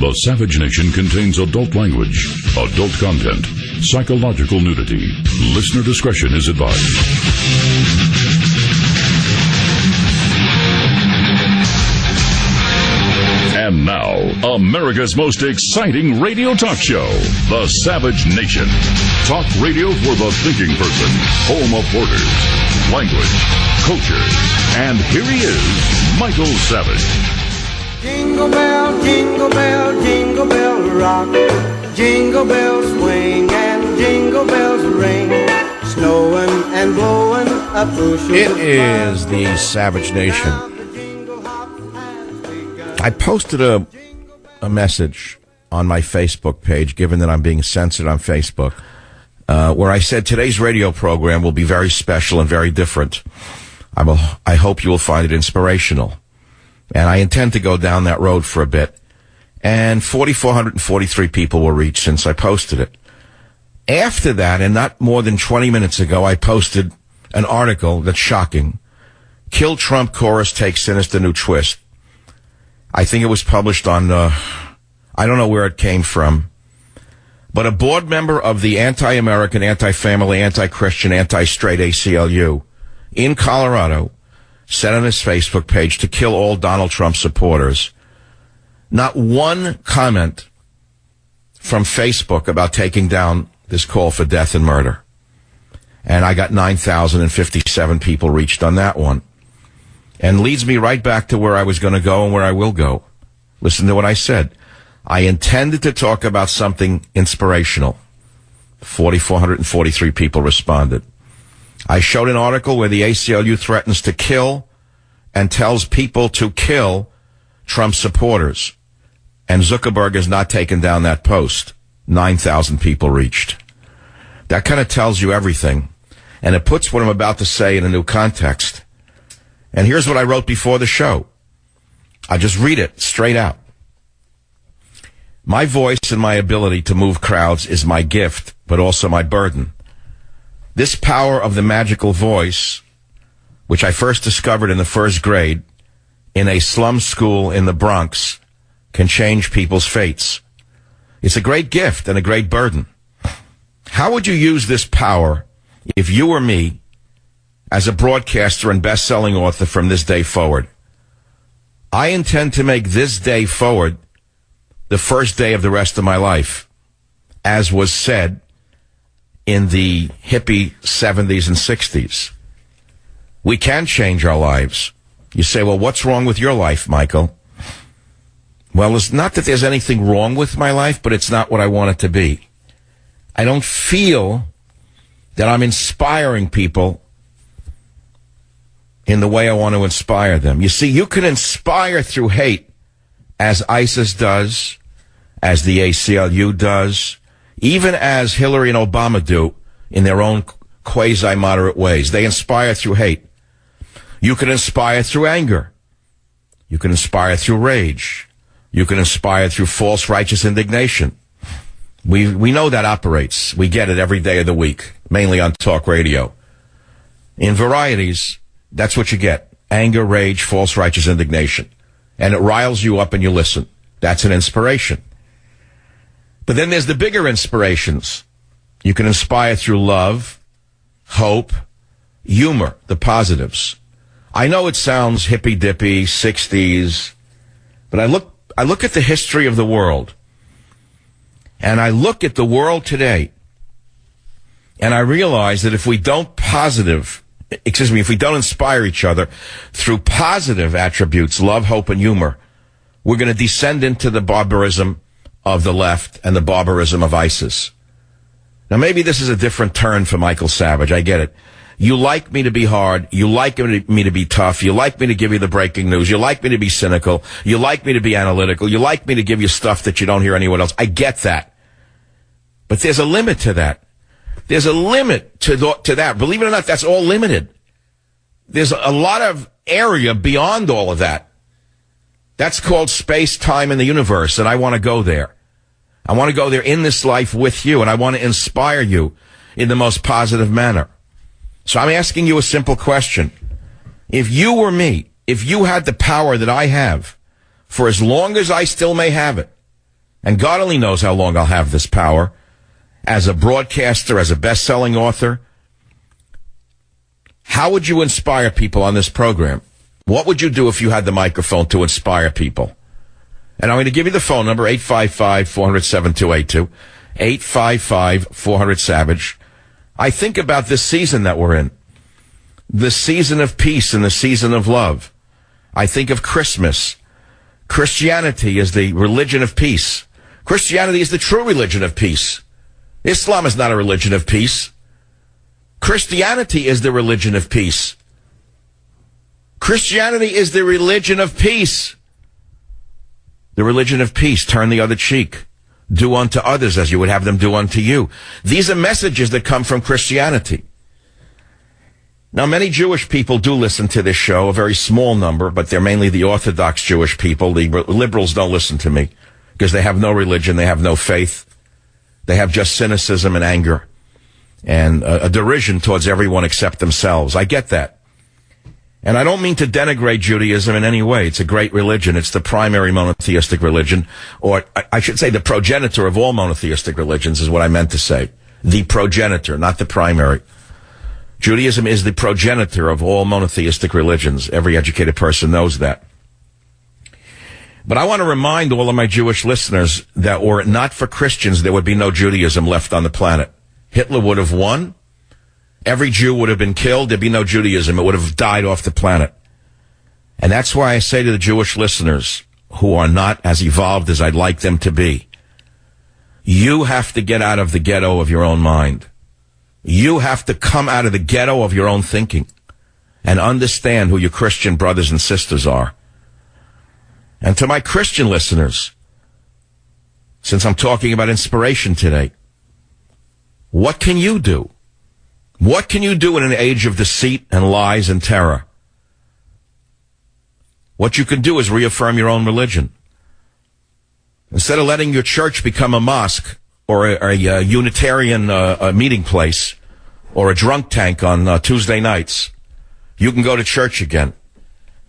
The Savage Nation contains adult language, adult content, psychological nudity. Listener discretion is advised. And now, America's most exciting radio talk show, The Savage Nation. Talk radio for the thinking person, home of borders, language, culture. And here he is, Michael Savage. Jingle bell, jingle bell rock. Jingle bells swing and jingle bells ring. Snowing and blowing up bushels. It is the Savage Nation. I posted a message on my Facebook page, given that I'm being censored on Facebook, where I said today's radio program will be very special and very different. I hope you will find it inspirational. And I intend to go down that road for a bit. And 4,443 people were reached since I posted it. After that, and not more than 20 minutes ago, I posted an article that's shocking. Kill Trump chorus takes sinister new twist. I think it was published on, I don't know where it came from, but a board member of the anti-American, anti-family, anti-Christian, anti-straight ACLU in Colorado said on his Facebook page to kill all Donald Trump supporters. Not one comment from Facebook about taking down this call for death and murder. And I got 9,057 people reached on that one. And leads me right back to where I was going to go and where I will go. Listen to what I said. I intended to talk about something inspirational. 4,443 people responded. I showed an article where the ACLU threatens to kill and tells people to kill Trump supporters. And Zuckerberg has not taken down that post. 9,000 people reached. That kind of tells you everything. And it puts what I'm about to say in a new context. And here's what I wrote before the show. I just read it straight out. My voice and my ability to move crowds is my gift, but also my burden. This power of the magical voice, which I first discovered in the first grade in a slum school in the Bronx, can change people's fates. It's a great gift and a great burden. How would you use this power if you were me, as a broadcaster and best-selling author from this day forward? I intend to make this day forward the first day of the rest of my life, as was said in the hippie 70s and 60s. We can change our lives. You say, well, what's wrong with your life, Michael? Well, it's not that there's anything wrong with my life, but it's not what I want it to be. I don't feel that I'm inspiring people in the way I want to inspire them. You see, you can inspire through hate, as ISIS does, as the ACLU does, even as Hillary and Obama do in their own quasi-moderate ways. They inspire through hate. You can inspire through anger. You can inspire through rage. You can inspire through false righteous indignation. We know that operates. We get it every day of the week, mainly on talk radio. In varieties, that's what you get. Anger, rage, false righteous indignation. And it riles you up and you listen. That's an inspiration. But then there's the bigger inspirations. You can inspire through love, hope, humor, the positives. I know it sounds hippy-dippy, 60s, but I look at the history of the world, and I look at the world today, and I realize that if we don't inspire each other through positive attributes, love, hope, and humor, we're going to descend into the barbarism of the left and the barbarism of ISIS. Now, maybe this is a different turn for Michael Savage. I get it. You like me to be hard. You like me to be tough. You like me to give you the breaking news. You like me to be cynical. You like me to be analytical. You like me to give you stuff that you don't hear anyone else. I get that. But there's a limit to that. There's a limit to that. Believe it or not, that's all limited. There's a lot of area beyond all of that. That's called space, time, and the universe, and I want to go there. I want to go there in this life with you, and I want to inspire you in the most positive manner. So I'm asking you a simple question. If you were me, if you had the power that I have, for as long as I still may have it, And God only knows how long I'll have this power as a broadcaster, as a best-selling author. How would you inspire people on this program? What would you do if you had the microphone to inspire people? And I'm going to give you the phone number, 855-400-7282, 855-400-SAVAGE. I think about this season that we're in, the season of peace and the season of love. I think of Christmas. Christianity is the religion of peace. Christianity is the true religion of peace. Islam is not a religion of peace. Christianity is the religion of peace. Christianity is the religion of peace. The religion of peace. Turn the other cheek. Do unto others as you would have them do unto you. These are messages that come from Christianity. Now, many Jewish people do listen to this show, a very small number, but they're mainly the Orthodox Jewish people. The liberals don't listen to me because they have no religion, they have no faith. They have just cynicism and anger and a derision towards everyone except themselves. I get that. And I don't mean to denigrate Judaism in any way. It's a great religion. It's the primary monotheistic religion, or I should say the progenitor of all monotheistic religions is what I meant to say. The progenitor, not the primary. Judaism is the progenitor of all monotheistic religions. Every educated person knows that. But I want to remind all of my Jewish listeners that were it not for Christians, there would be no Judaism left on the planet. Hitler would have won. Every Jew would have been killed. There'd be no Judaism. It would have died off the planet. And that's why I say to the Jewish listeners who are not as evolved as I'd like them to be, you have to get out of the ghetto of your own mind. You have to come out of the ghetto of your own thinking and understand who your Christian brothers and sisters are. And to my Christian listeners, since I'm talking about inspiration today, what can you do? What can you do in an age of deceit and lies and terror? What you can do is reaffirm your own religion. Instead of letting your church become a mosque or a Unitarian meeting place or a drunk tank on Tuesday nights, you can go to church again.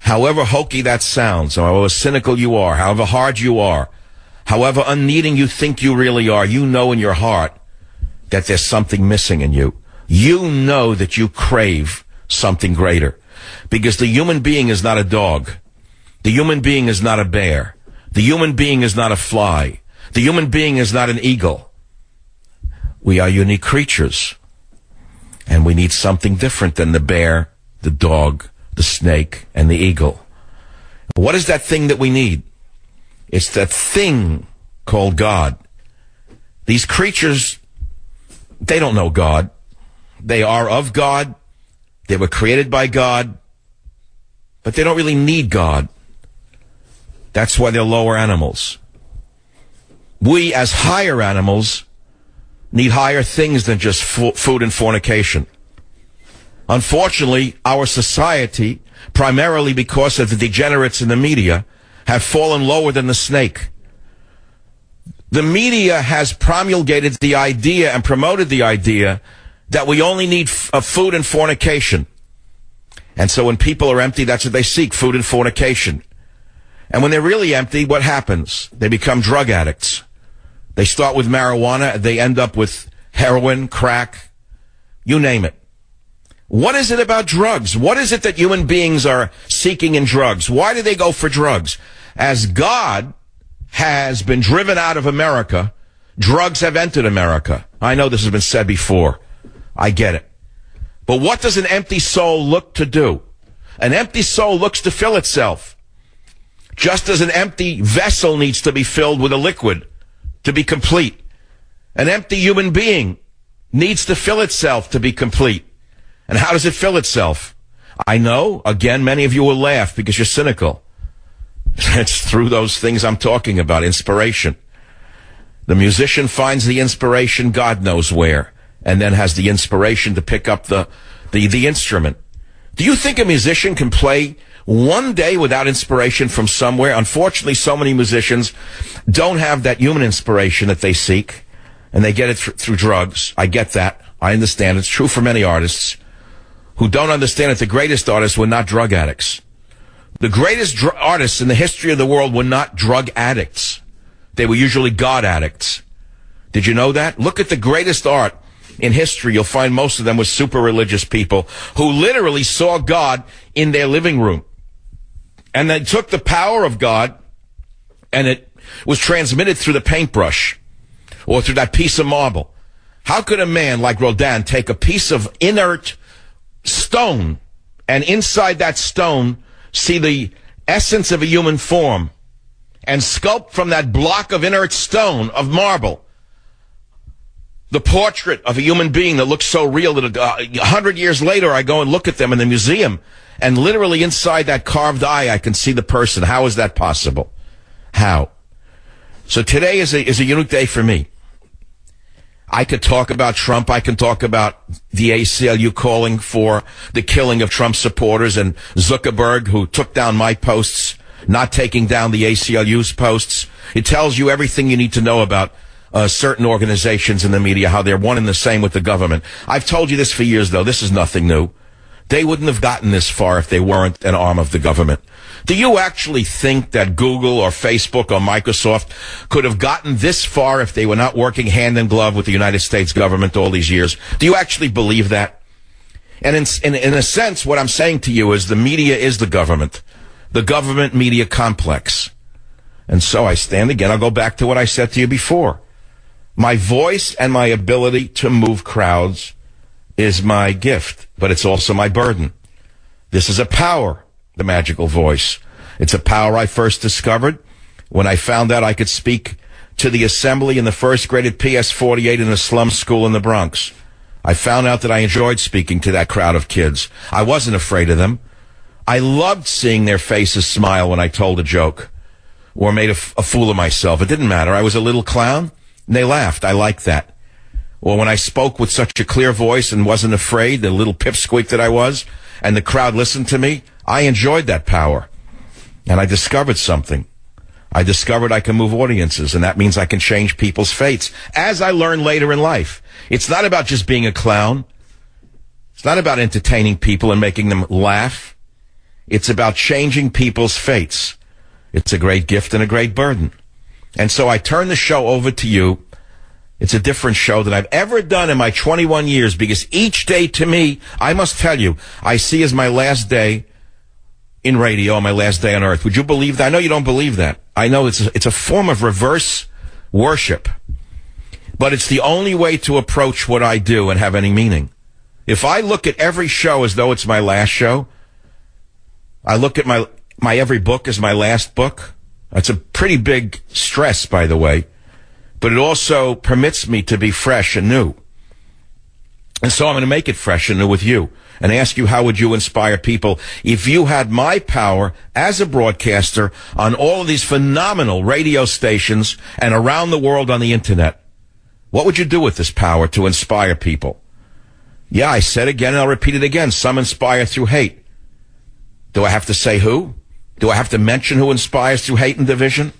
However hokey that sounds, however cynical you are, however hard you are, however unneeding you think you really are, you know in your heart that there's something missing in you. You know that you crave something greater. Because the human being is not a dog. The human being is not a bear. The human being is not a fly. The human being is not an eagle. We are unique creatures. And we need something different than the bear, the dog, the snake, and the eagle. What is that thing that we need? It's that thing called God. These creatures, they don't know God. They are of God. They were created by God. But they don't really need God. That's why they're lower animals. We, as higher animals, need higher things than just food and fornication. Unfortunately, our society, primarily because of the degenerates in the media, have fallen lower than the snake. The media has promulgated the idea and promoted the idea that we only need food and fornication. And so when people are empty, that's what they seek, food and fornication. And when they're really empty, what happens? They become drug addicts. They start with marijuana, they end up with heroin, crack, you name it. What is it about drugs? What is it that human beings are seeking in drugs? Why do they go for drugs? As God has been driven out of America, drugs have entered America. I know this has been said before. I get it. But what does an empty soul look to do? An empty soul looks to fill itself. Just as an empty vessel needs to be filled with a liquid to be complete. An empty human being needs to fill itself to be complete. And how does it fill itself? I know, again, many of you will laugh because you're cynical. It's through those things I'm talking about, inspiration. The musician finds the inspiration, God knows where, and then has the inspiration to pick up the instrument. Do you think a musician can play one day without inspiration from somewhere? Unfortunately, so many musicians don't have that human inspiration that they seek, and they get it through drugs. I get that. I understand. It's true for many artists who don't understand that the greatest artists were not drug addicts. The greatest artists in the history of the world were not drug addicts. They were usually God addicts. Did you know that? Look at the greatest art in history. You'll find most of them were super religious people who literally saw God in their living room. And they took the power of God, and it was transmitted through the paintbrush or through that piece of marble. How could a man like Rodin take a piece of inert stone and inside that stone see the essence of a human form and sculpt from that block of inert stone, of marble, the portrait of a human being that looks so real that 100 years later I go and look at them in the museum, and literally inside that carved eye I can see the person? How is that possible? How? So today is a unique day for me. I could talk about Trump. I can talk about the ACLU calling for the killing of Trump supporters, and Zuckerberg, who took down my posts, not taking down the ACLU's posts. It tells you everything you need to know about certain organizations in the media, how they're one and the same with the government. I've told you this for years, though. This is nothing new. They wouldn't have gotten this far if they weren't an arm of the government. Do you actually think that Google or Facebook or Microsoft could have gotten this far if they were not working hand in glove with the United States government all these years? Do you actually believe that? And in a sense, what I'm saying to you is the media is the government media complex. And so I stand again. I'll go back to what I said to you before. My voice and my ability to move crowds is my gift, but it's also my burden. This is a power, the magical voice. It's a power I first discovered when I found out I could speak to the assembly in the first grade at PS 48 in a slum school in the Bronx. I found out that I enjoyed speaking to that crowd of kids. I wasn't afraid of them. I loved seeing their faces smile when I told a joke or made a fool of myself. It didn't matter. I was a little clown, and they laughed. I liked that. Or when I spoke with such a clear voice and wasn't afraid, the little pipsqueak that I was, and the crowd listened to me, I enjoyed that power. And I discovered something. I discovered I can move audiences, and that means I can change people's fates, as I learned later in life. It's not about just being a clown. It's not about entertaining people and making them laugh. It's about changing people's fates. It's a great gift and a great burden. And so I turn the show over to you. It's a different show than I've ever done in my 21 years, because each day to me, I must tell you, I see as my last day in radio, my last day on earth. Would you believe that? I know you don't believe that. I know it's a form of reverse worship, but it's the only way to approach what I do and have any meaning. If I look at every show as though it's my last show, I look at my every book as my last book. That's a pretty big stress, by the way. But it also permits me to be fresh and new. And so I'm going to make it fresh and new with you and ask you, how would you inspire people if you had my power as a broadcaster on all of these phenomenal radio stations and around the world on the internet? What would you do with this power to inspire people? Yeah, I said again, and I'll repeat it again. Some inspire through hate. Do I have to say who? Do I have to mention who inspires through hate and division?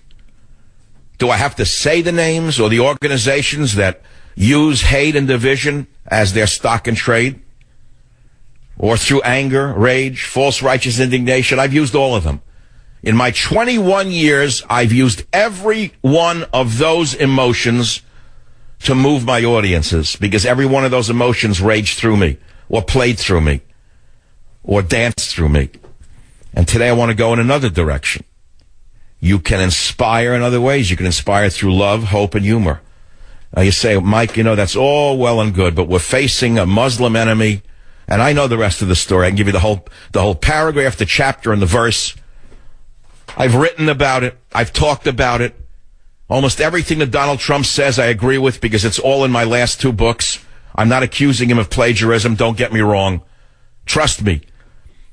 Do I have to say the names or the organizations that use hate and division as their stock and trade? Or through anger, rage, false righteous indignation? I've used all of them. In my 21 years, I've used every one of those emotions to move my audiences, because every one of those emotions raged through me, or played through me, or danced through me. And today I want to go in another direction. You can inspire in other ways. You can inspire through love, hope, and humor. You say, Mike, that's all well and good, but we're facing a Muslim enemy, and I know the rest of the story. I can give you the whole paragraph, the chapter, and the verse. I've written about it. I've talked about it. Almost everything that Donald Trump says I agree with, because it's all in my last 2 books. I'm not accusing him of plagiarism. Don't get me wrong. Trust me.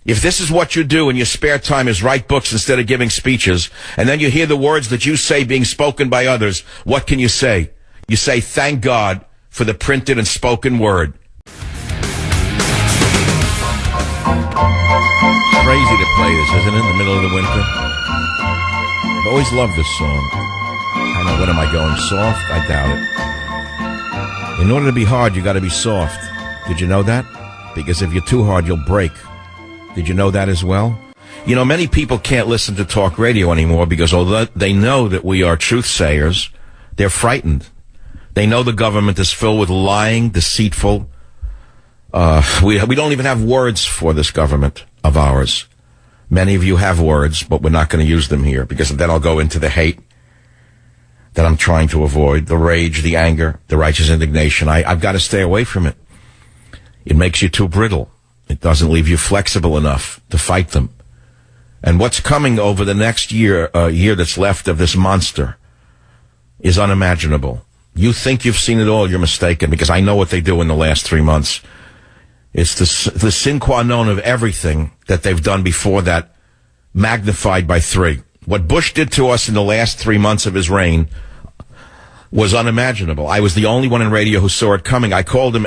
If this is what you do in your spare time, is write books instead of giving speeches, and then you hear the words that you say being spoken by others, what can you say? You say, thank God for the printed and spoken word. Crazy to play this, isn't it, in the middle of the winter? I've always loved this song. I know, what am I going, soft? I doubt it. In order to be hard, you got to be soft. Did you know that? Because if you're too hard, you'll break. Did you know that as well? You know, many people can't listen to talk radio anymore because although they know that we are truth sayers, they're frightened. They know the government is filled with lying, deceitful. We don't even have words for this government of ours. Many of you have words, but we're not going to use them here because then I'll go into the hate that I'm trying to avoid, the rage, the anger, the righteous indignation. I've got to stay away from it. It makes you too brittle. It doesn't leave you flexible enough to fight them. And what's coming over the next year that's left of this monster is unimaginable. You think you've seen it all, you're mistaken, because I know what they do in the last 3 months. It's the sine qua non of everything that they've done before that, magnified by 3. What Bush did to us in the last 3 months of his reign was unimaginable. I was the only one in radio who saw it coming. I called him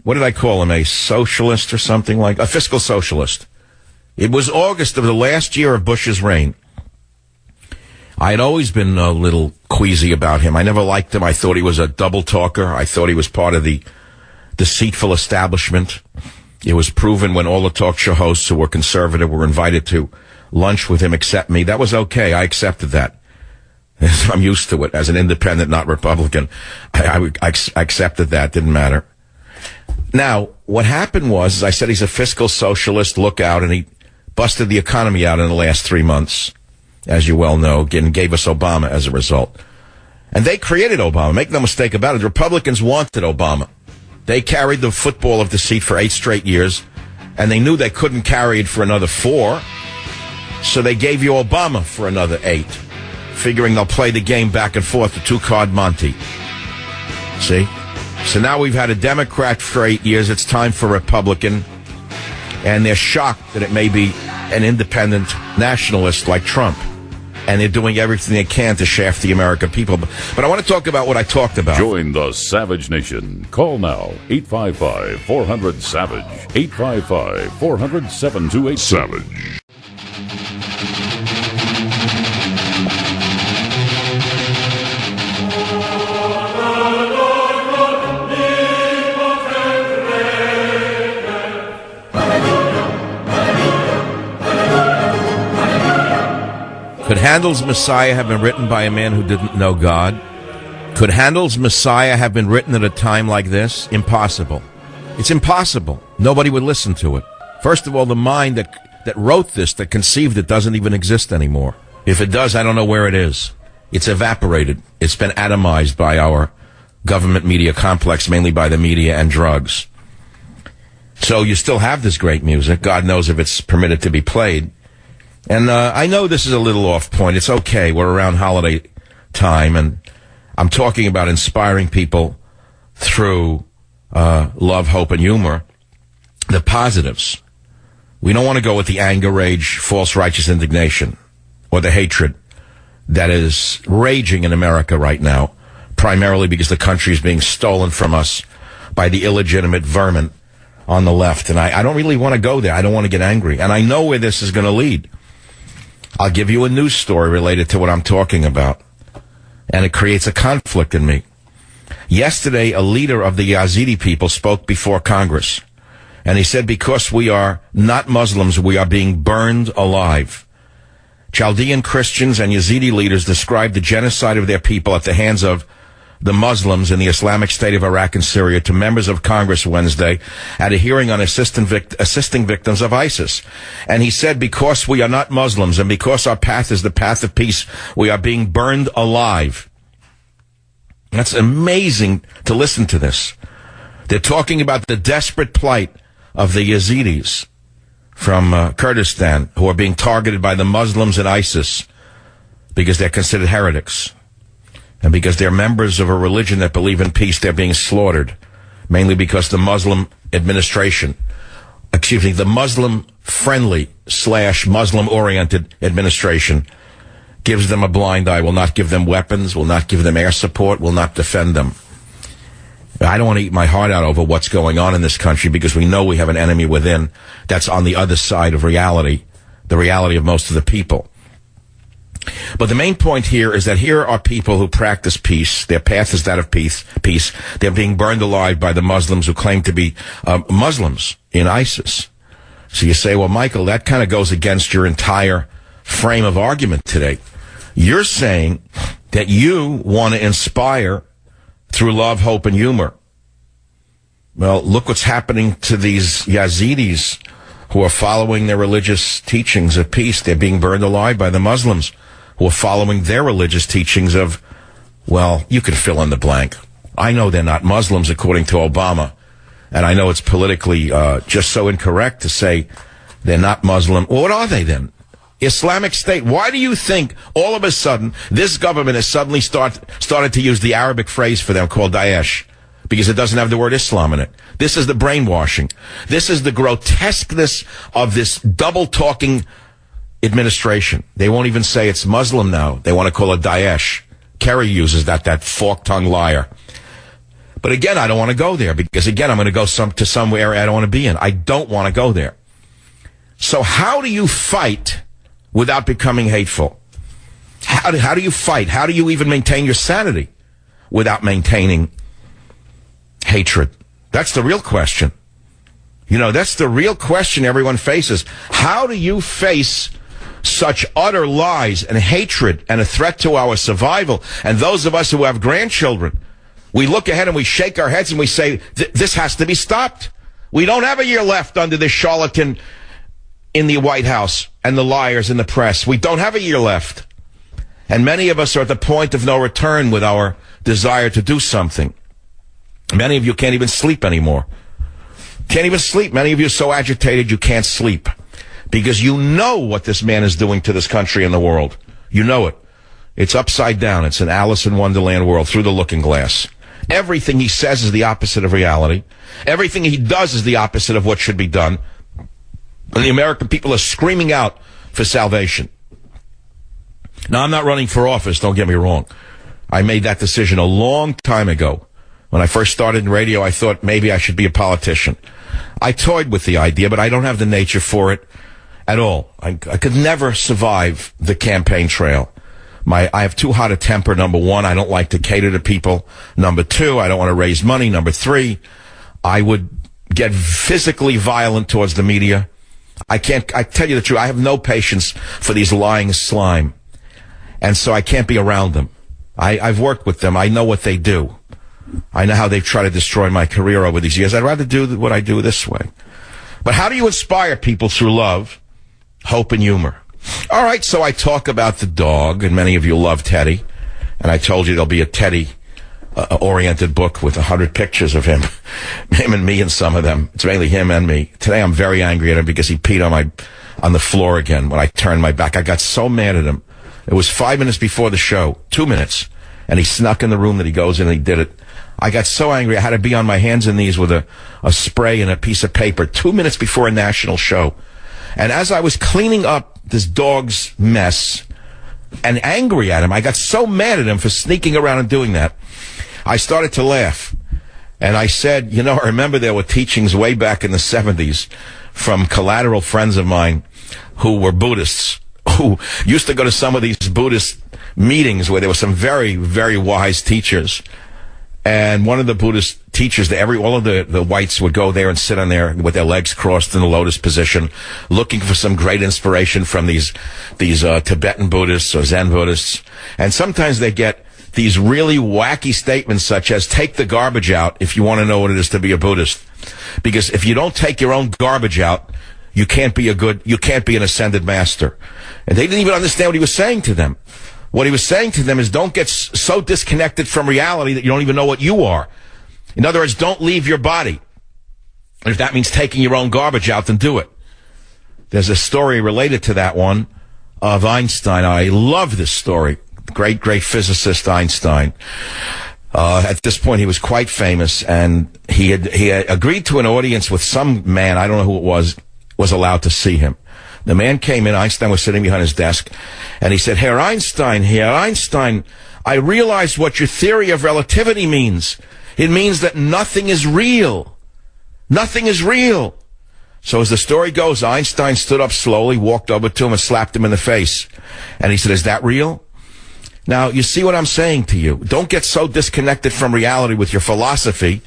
what did I call him? A socialist or something like a fiscal socialist. It was August of the last year of Bush's reign. I had always been a little queasy about him. I never liked him. I thought he was a double talker. I thought he was part of the deceitful establishment. It was proven when all the talk show hosts who were conservative were invited to lunch with him except me. That was okay. I accepted that. I'm used to it as an independent, not Republican. I accepted that. Didn't matter. Now, what happened was, as I said, he's a fiscal socialist. Look out. And he busted the economy out in the last 3 months, as you well know, and gave us Obama as a result. And they created Obama. Make no mistake about it. The Republicans wanted Obama. They carried the football of deceit for 8 straight years, and they knew they couldn't carry it for another 4, so they gave you Obama for another 8, figuring they'll play the game back and forth, the 2-card Monty. See? So now we've had a Democrat for 8 years. It's time for a Republican, and they're shocked that it may be an independent nationalist like Trump. And they're doing everything they can to shaft the American people. But I want to talk about what I talked about. Join the Savage Nation. Call now, 855-400-SAVAGE. 855-400-7287. Could Handel's Messiah have been written by a man who didn't know God? Could Handel's Messiah have been written at a time like this? Impossible. It's impossible. Nobody would listen to it. First of all, the mind that wrote this, that conceived it, doesn't even exist anymore. If it does, I don't know where it is. It's evaporated. It's been atomized by our government media complex, mainly by the media and drugs. So you still have this great music. God knows if it's permitted to be played. And I know this is a little off point. It's okay. We're around holiday time, and I'm talking about inspiring people through love, hope, and humor. The positives. We don't want to go with the anger, rage, false righteous indignation, or the hatred that is raging in America right now, primarily because the country is being stolen from us by the illegitimate vermin on the left. And I don't really want to go there. I don't want to get angry. And I know where this is going to lead. I'll give you a news story related to what I'm talking about, and it creates a conflict in me. Yesterday, a leader of the Yazidi people spoke before Congress, and he said, because we are not Muslims, we are being burned alive. Chaldean Christians and Yazidi leaders described the genocide of their people at the hands of the Muslims in the Islamic State of Iraq and Syria to members of Congress Wednesday at a hearing on assisting victims of ISIS. And he said, because we are not Muslims and because our path is the path of peace, we are being burned alive. That's amazing to listen to this. They're talking about the desperate plight of the Yazidis from Kurdistan who are being targeted by the Muslims and ISIS because they're considered heretics. And because they're members of a religion that believe in peace, they're being slaughtered, mainly because the Muslim administration, the Muslim-friendly / Muslim-oriented administration gives them a blind eye, will not give them weapons, will not give them air support, will not defend them. I don't want to eat my heart out over what's going on in this country because we know we have an enemy within that's on the other side of reality, the reality of most of the people. But the main point here is that here are people who practice peace. Their path is that of peace. They're being burned alive by the Muslims who claim to be Muslims in ISIS. So you say, well, Michael, that kind of goes against your entire frame of argument today. You're saying that you want to inspire through love, hope, and humor. Well, look what's happening to these Yazidis who are following their religious teachings of peace. They're being burned alive by the Muslims who are following their religious teachings of, well, you can fill in the blank. I know they're not Muslims according to Obama, and I know it's politically just so incorrect to say they're not Muslim. Well, what are they then? Islamic State. Why do you think all of a sudden this government has suddenly started to use the Arabic phrase for them called Daesh? Because it doesn't have the word Islam in it. This is the brainwashing. This is the grotesqueness of this double-talking administration. They won't even say it's Muslim now. They want to call it Daesh. Kerry uses that fork-tongued liar. But again, I don't want to go there because, again, I'm going to go to somewhere I don't want to be in. I don't want to go there. So how do you fight without becoming hateful? How do you fight? How do you even maintain your sanity without maintaining hatred? That's the real question. You know, that's the real question everyone faces. How do you face such utter lies and hatred and a threat to our survival? And those of us who have grandchildren, we look ahead and we shake our heads and we say, this has to be stopped. We don't have a year left under this charlatan in the White House and the liars in the press. We don't have a year left. And many of us are at the point of no return with our desire to do something. Many of you can't even sleep anymore. Can't even sleep. Many of you are so agitated you can't sleep because you know what this man is doing to this country and the world. You know it. It's upside down. It's an Alice in Wonderland world through the looking glass. Everything he says is the opposite of reality. Everything he does is the opposite of what should be done. And the American people are screaming out for salvation. Now, I'm not running for office, don't get me wrong. I made that decision a long time ago. When I first started in radio, I thought maybe I should be a politician. I toyed with the idea, but I don't have the nature for it at all. I could never survive the campaign trail. I have too hot a temper, number one. I don't like to cater to people. Number two, I don't want to raise money. Number three, I would get physically violent towards the media. I tell you the truth, I have no patience for these lying slime. And so I can't be around them. I've worked with them. I know what they do. I know how they've tried to destroy my career over these years. I'd rather do what I do this way. But how do you inspire people through love, hope, and humor? All right, so I talk about the dog, and many of you love Teddy. And I told you there'll be a Teddy-oriented book with 100 pictures of him and me and some of them. It's mainly him and me. Today I'm very angry at him because he peed on the floor again when I turned my back. I got so mad at him. It was 5 minutes before the show, 2 minutes, and he snuck in the room that he goes in and he did it. I got so angry I had to be on my hands and knees with a spray and a piece of paper 2 minutes before a national show. And as I was cleaning up this dog's mess and angry at him, I got so mad at him for sneaking around and doing that, I started to laugh. And I said, you know, I remember there were teachings way back in the 70s from collateral friends of mine who were Buddhists, who used to go to some of these Buddhist meetings where there were some very, very wise teachers. And one of the Buddhist teachers, all of the whites would go there and sit on there with their legs crossed in the lotus position, looking for some great inspiration from these Tibetan Buddhists or Zen Buddhists. And sometimes they get these really wacky statements such as, take the garbage out if you want to know what it is to be a Buddhist. Because if you don't take your own garbage out, you can't be an ascended master. And they didn't even understand what he was saying to them. What he was saying to them is, don't get so disconnected from reality that you don't even know what you are. In other words, don't leave your body. And if that means taking your own garbage out, then do it. There's a story related to that one of Einstein. I love this story. Great, great physicist Einstein. At this point, he was quite famous, and he had agreed to an audience with some man, I don't know who it was allowed to see him. The man came in, Einstein was sitting behind his desk, and he said, Herr Einstein, I realize what your theory of relativity means. It means that nothing is real. Nothing is real. So as the story goes, Einstein stood up slowly, walked over to him and slapped him in the face. And he said, is that real? Now, you see what I'm saying to you. Don't get so disconnected from reality with your philosophy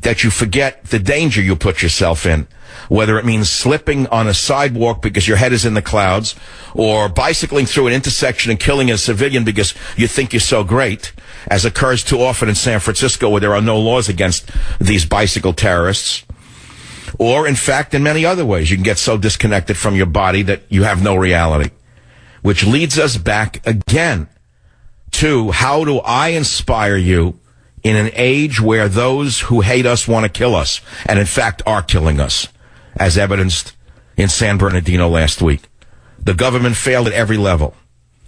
that you forget the danger you put yourself in, whether it means slipping on a sidewalk because your head is in the clouds, or bicycling through an intersection and killing a civilian because you think you're so great, as occurs too often in San Francisco where there are no laws against these bicycle terrorists. Or, in fact, in many other ways, you can get so disconnected from your body that you have no reality. Which leads us back again to how do I inspire you in an age where those who hate us want to kill us, and in fact are killing us, as evidenced in San Bernardino last week. The government failed at every level.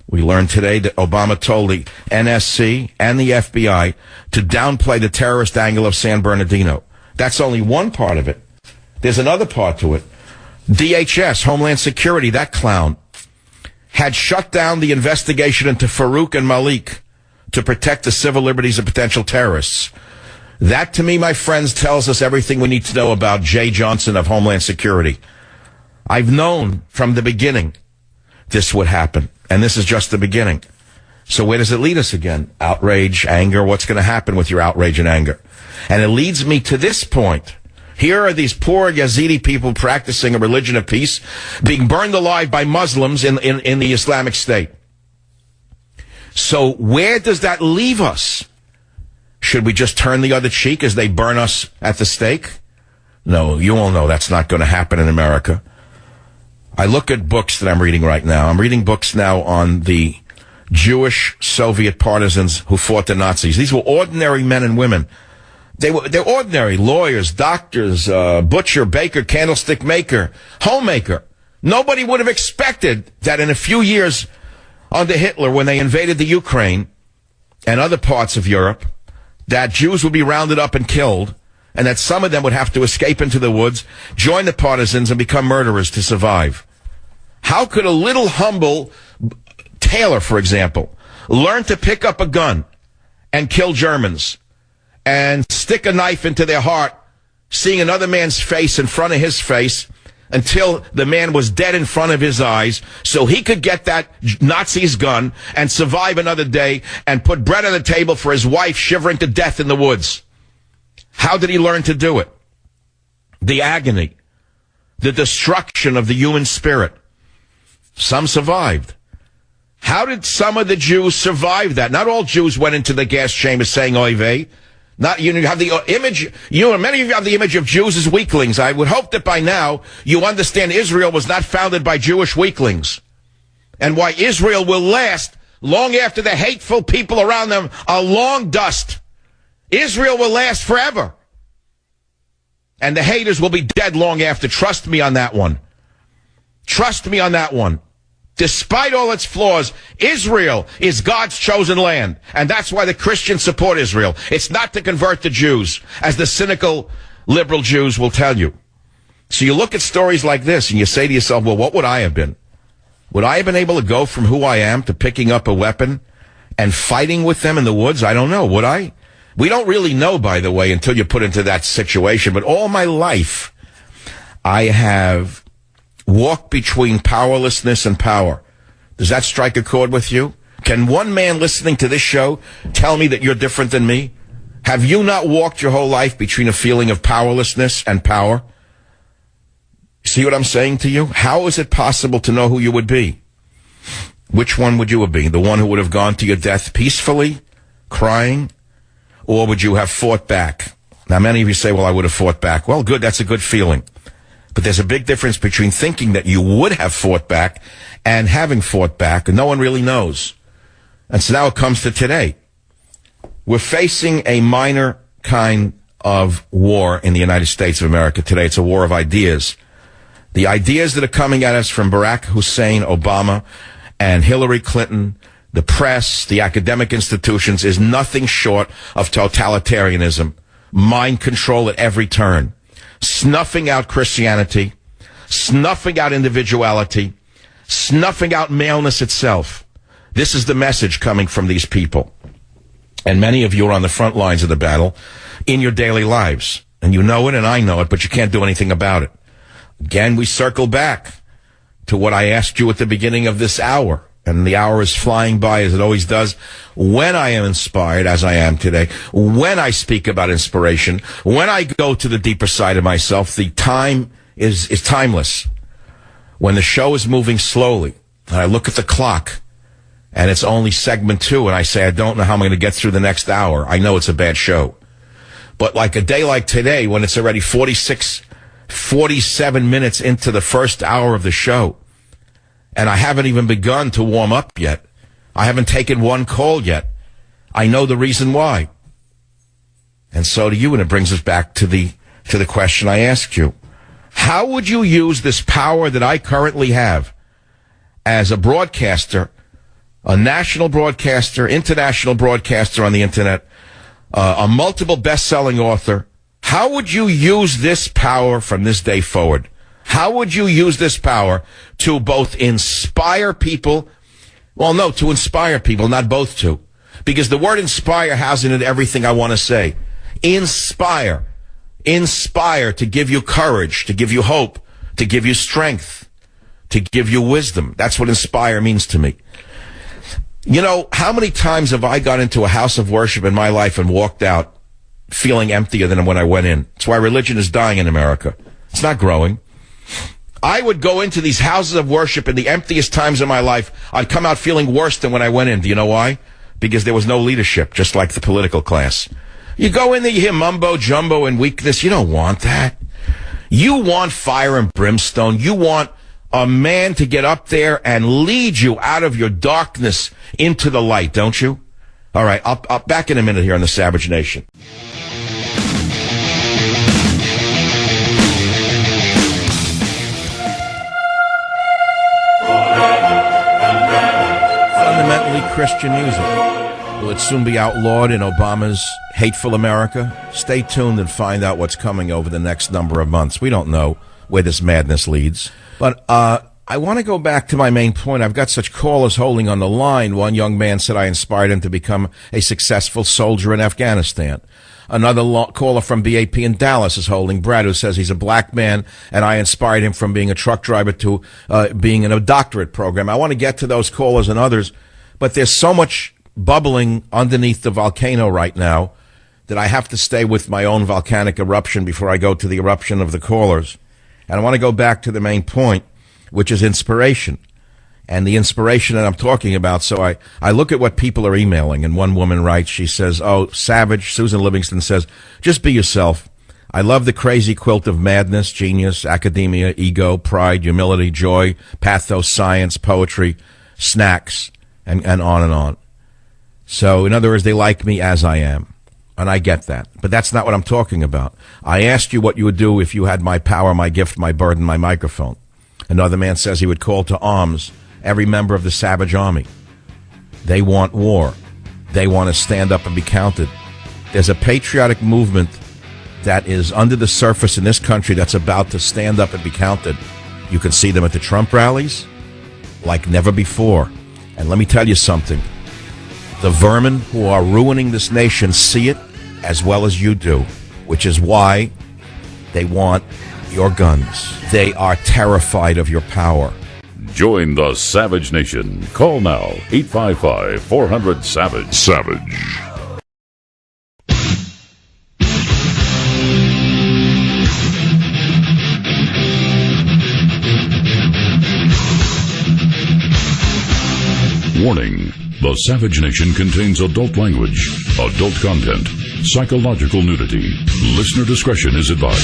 We learned today that Obama told the NSC and the FBI to downplay the terrorist angle of San Bernardino. That's only one part of it. There's another part to it. DHS, Homeland Security, that clown, had shut down the investigation into Farouk and Malik to protect the civil liberties of potential terrorists. That, to me, my friends, tells us everything we need to know about Jay Johnson of Homeland Security. I've known from the beginning this would happen, and this is just the beginning. So where does it lead us again? Outrage, anger, what's going to happen with your outrage and anger? And it leads me to this point. Here are these poor Yazidi people practicing a religion of peace, being burned alive by Muslims in the Islamic State. So where does that leave us? Should we just turn the other cheek as they burn us at the stake? No, you all know that's not going to happen in America. I look at books that I'm reading right now. I'm reading books now on the Jewish Soviet partisans who fought the Nazis. These were ordinary men and women. They're ordinary lawyers, doctors, butcher, baker, candlestick maker, homemaker. Nobody would have expected that in a few years under Hitler, when they invaded the Ukraine and other parts of Europe, that Jews would be rounded up and killed, and that some of them would have to escape into the woods, join the partisans, and become murderers to survive. How could a little humble tailor, for example, learn to pick up a gun and kill Germans and stick a knife into their heart, seeing another man's face in front of his face until the man was dead in front of his eyes, so he could get that Nazi's gun and survive another day and put bread on the table for his wife shivering to death in the woods? How did he learn to do it? The agony, the destruction of the human spirit. Some survived. How did some of the Jews survive that? Not all Jews went into the gas chamber saying oy vey. Not, you have the image, many of you have the image of Jews as weaklings. I would hope that by now you understand Israel was not founded by Jewish weaklings, and why Israel will last long after the hateful people around them are long dust. Israel will last forever, and the haters will be dead long after. Trust me on that one. Trust me on that one. Despite all its flaws, Israel is God's chosen land. And that's why the Christians support Israel. It's not to convert the Jews, as the cynical liberal Jews will tell you. So you look at stories like this and you say to yourself, well, what would I have been? Would I have been able to go from who I am to picking up a weapon and fighting with them in the woods? I don't know. Would I? We don't really know, by the way, until you're put into that situation. But all my life, I have walk between powerlessness and power. Does that strike a chord with you? Can one man listening to this show tell me that you're different than me? Have you not walked your whole life between a feeling of powerlessness and power? See what I'm saying to you? How is it possible to know who you would be? Which one would you have been? The one who would have gone to your death peacefully, crying? Or would you have fought back? Now, many of you say, well, I would have fought back. Well, good, that's a good feeling. But there's a big difference between thinking that you would have fought back and having fought back, and no one really knows. And so now it comes to today. We're facing a minor kind of war in the United States of America today. It's a war of ideas. The ideas that are coming at us from Barack Hussein Obama and Hillary Clinton, the press, the academic institutions, is nothing short of totalitarianism, mind control at every turn. Snuffing out Christianity, snuffing out individuality, snuffing out maleness itself. This is the message coming from these people. And many of you are on the front lines of the battle in your daily lives. And you know it and I know it, but you can't do anything about it. Again, we circle back to what I asked you at the beginning of this hour. and the hour is flying by as it always does. When I am inspired, as I am today, when I speak about inspiration, when I go to the deeper side of myself, the time is timeless. When the show is moving slowly, and I look at the clock, and it's only segment 2, and I say, I don't know how I'm going to get through the next hour. I know it's a bad show. But like a day like today, when it's already 47 minutes into the first hour of the show, and I haven't even begun to warm up yet. I haven't taken one call yet. I know the reason why. And so do you, and it brings us back to the question I asked you. How would you use this power that I currently have as a broadcaster, a national broadcaster, international broadcaster on the internet, a multiple best-selling author? How would you use this power from this day forward? How would you use this power to both inspire people? Well, no, to inspire people, not both to. Because the word inspire has in it everything I want to say. Inspire. Inspire to give you courage, to give you hope, to give you strength, to give you wisdom. That's what inspire means to me. You know, how many times have I got into a house of worship in my life and walked out feeling emptier than when I went in? That's why religion is dying in America. It's not growing. I would go into these houses of worship in the emptiest times of my life. I'd come out feeling worse than when I went in. Do you know why? Because there was no leadership, just like the political class. You go in there, you hear mumbo jumbo and weakness. You don't want that. You want fire and brimstone. You want a man to get up there and lead you out of your darkness into the light, don't you? All right, I'll back in a minute here on the Savage Nation. Fundamentally Christian music. Will it soon be outlawed in Obama's hateful America? Stay tuned and find out what's coming over the next number of months. We don't know where this madness leads. But I want to go back to my main point. I've got such callers holding on the line. One young man said I inspired him to become a successful soldier in Afghanistan. Another caller from BAP in Dallas is holding Brad, who says he's a black man, and I inspired him from being a truck driver to being in a doctorate program. I want to get to those callers and others, but there's so much bubbling underneath the volcano right now that I have to stay with my own volcanic eruption before I go to the eruption of the callers. And I want to go back to the main point, which is inspiration. And the inspiration that I'm talking about, so I look at what people are emailing, and one woman writes, she says, oh, Savage, Susan Livingston says, just be yourself. I love the crazy quilt of madness, genius, academia, ego, pride, humility, joy, pathos, science, poetry, snacks, and on and on. So, in other words, they like me as I am. And I get that. But that's not what I'm talking about. I asked you what you would do if you had my power, my gift, my burden, my microphone. Another man says he would call to arms every member of the Savage Army. They want war. They want to stand up and be counted. There's a patriotic movement that is under the surface in this country that's about to stand up and be counted. You can see them at the Trump rallies like never before. And let me tell you something. The vermin who are ruining this nation see it as well as you do, which is why they want your guns. They are terrified of your power. Join the Savage Nation. Call now, 855-400-SAVAGE. Savage. Warning. The Savage Nation contains adult language, adult content, psychological nudity. Listener discretion is advised.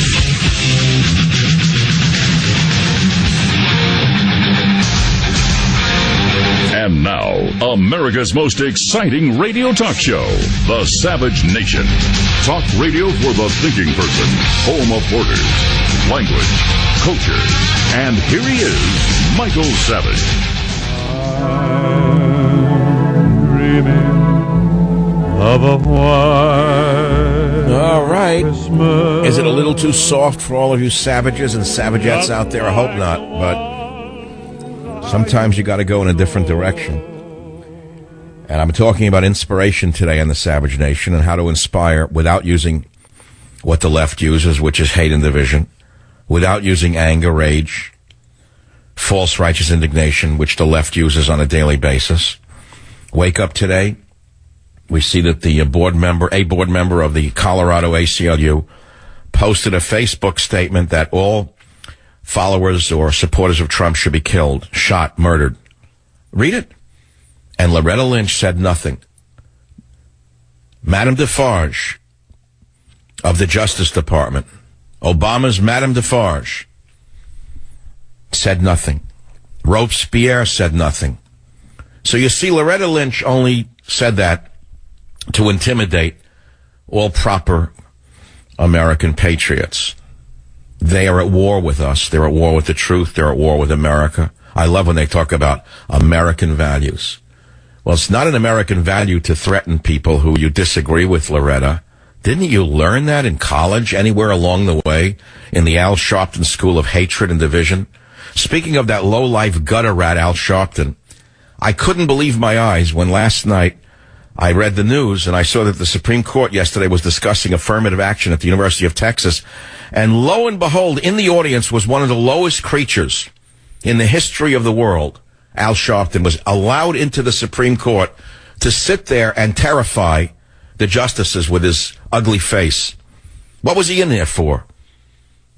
And now, America's most exciting radio talk show, The Savage Nation. Talk radio for the thinking person, home of borders, language, culture. And here he is, Michael Savage. Of a white All right. Christmas. Is it a little too soft for all of you savages and savagettes out there? I hope not, but sometimes you got to go in a different direction. And I'm talking about inspiration today on the Savage Nation and how to inspire without using what the left uses, which is hate and division, without using anger, rage, false righteous indignation, which the left uses on a daily basis. Wake up today, we see that a board member of the Colorado ACLU posted a Facebook statement that all followers or supporters of Trump should be killed, shot, murdered. Read it. And Loretta Lynch said nothing. Madame Defarge of the Justice Department, Obama's Madame Defarge, said nothing. Robespierre said nothing. So you see, Loretta Lynch only said that to intimidate all proper American patriots. They are at war with us. They're at war with the truth. They're at war with America. I love when they talk about American values. Well, it's not an American value to threaten people who you disagree with, Loretta. Didn't you learn that in college, anywhere along the way, in the Al Sharpton School of Hatred and Division? Speaking of that low-life gutter rat, Al Sharpton, I couldn't believe my eyes when last night I read the news and I saw that the Supreme Court yesterday was discussing affirmative action at the University of Texas. And lo and behold, in the audience was one of the lowest creatures in the history of the world. Al Sharpton was allowed into the Supreme Court to sit there and terrify the justices with his ugly face. What was he in there for?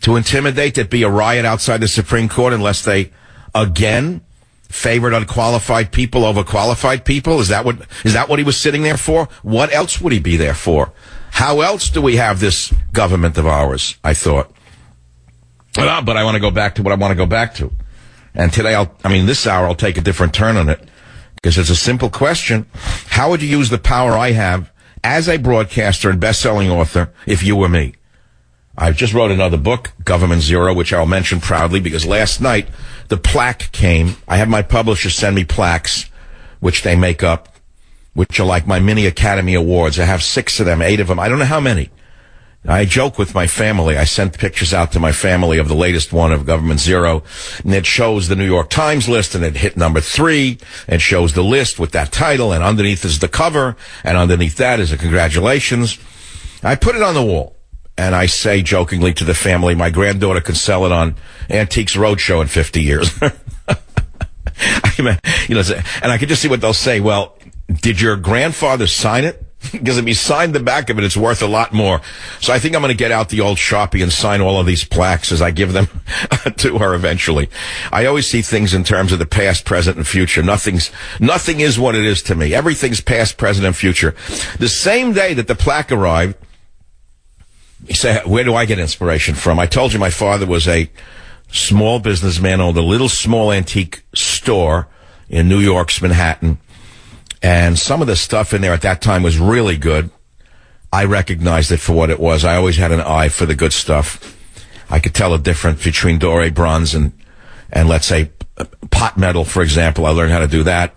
To intimidate? There'd be a riot outside the Supreme Court unless they, again, favored unqualified people over qualified people? Is that what he was sitting there for? What else would he be there for? How else do we have this government of ours, I thought. But I want to go back to what I want to go back to. And today, this hour, I'll take a different turn on it. Because it's a simple question. How would you use the power I have as a broadcaster and best-selling author if you were me? I just wrote another book, Government Zero, which I'll mention proudly because last night the plaque came. I had my publisher send me plaques, which they make up, which are like my mini Academy Awards. I have 6 of them, 8 of them. I don't know how many. I joke with my family. I sent pictures out to my family of the latest one of Government Zero, and it shows the New York Times list, and it hit number 3. It shows the list with that title, and underneath is the cover, and underneath that is a congratulations. I put it on the wall, and I say jokingly to the family, my granddaughter can sell it on Antiques Roadshow in 50 years. And I can just see what they'll say. Well, did your grandfather sign it? Because if he signed the back of it, it's worth a lot more. So I think I'm going to get out the old Sharpie and sign all of these plaques as I give them to her eventually. I always see things in terms of the past, present, and future. Nothing is what it is to me. Everything's past, present, and future. The same day that the plaque arrived, you say, where do I get inspiration from? I told you my father was a small businessman, owned a little small antique store in New York's Manhattan. And some of the stuff in there at that time was really good. I recognized it for what it was. I always had an eye for the good stuff. I could tell the difference between Doré bronze and let's say pot metal, for example. I learned how to do that.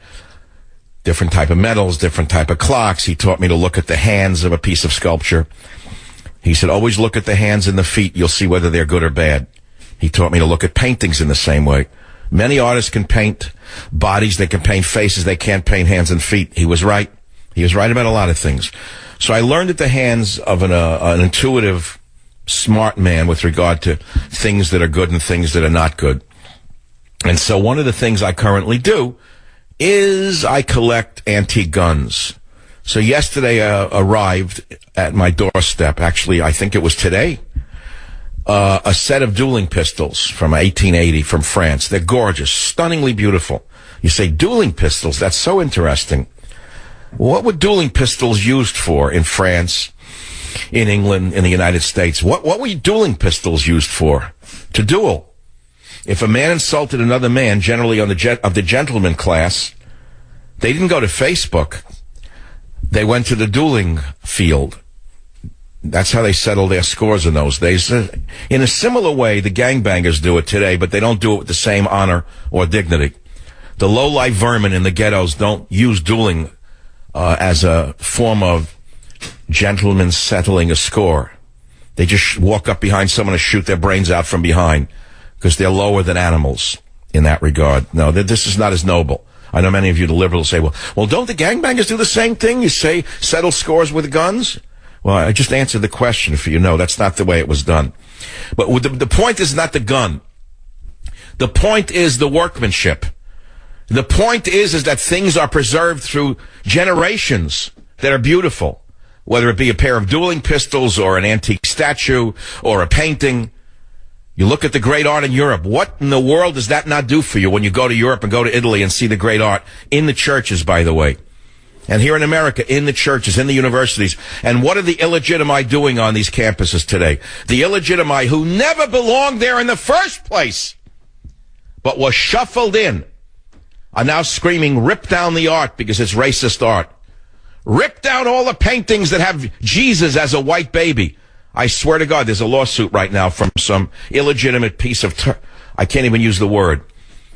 Different type of metals, different type of clocks. He taught me to look at the hands of a piece of sculpture. He said, always look at the hands and the feet. You'll see whether they're good or bad. He taught me to look at paintings in the same way. Many artists can paint bodies, they can paint faces, they can't paint hands and feet. He was right. He was right about a lot of things. So I learned at the hands of an intuitive, smart man with regard to things that are good and things that are not good. And so one of the things I currently do is I collect antique guns. So yesterday arrived at my doorstep, actually I think it was today, a set of dueling pistols from 1880 from France. They're gorgeous, stunningly beautiful. You say, dueling pistols? That's so interesting. What were dueling pistols used for in France, in England, in the United States? What were dueling pistols used for? To duel. If a man insulted another man, generally of the gentleman class, they didn't go to Facebook. They went to the dueling field. That's how they settled their scores in those days. In a similar way, the gangbangers do it today, but they don't do it with the same honor or dignity. The low-life vermin in the ghettos don't use dueling as a form of gentlemen settling a score. They just walk up behind someone and shoot their brains out from behind because they're lower than animals in that regard. No, this is not as noble. I know many of you, the liberals, say, well, don't the gangbangers do the same thing? You say settle scores with guns? Well, I just answered the question for you. No, that's not the way it was done. But the point is not the gun. The point is the workmanship. The point is that things are preserved through generations that are beautiful, whether it be a pair of dueling pistols or an antique statue or a painting. You look at the great art in Europe. What in the world does that not do for you when you go to Europe and go to Italy and see the great art in the churches, by the way? And here in America, in the churches, in the universities. And what are the illegitimate doing on these campuses today? The illegitimate who never belonged there in the first place, but was shuffled in, are now screaming, rip down the art because it's racist art. Rip down all the paintings that have Jesus as a white baby. I swear to God, there's a lawsuit right now from some illegitimate piece of I can't even use the word.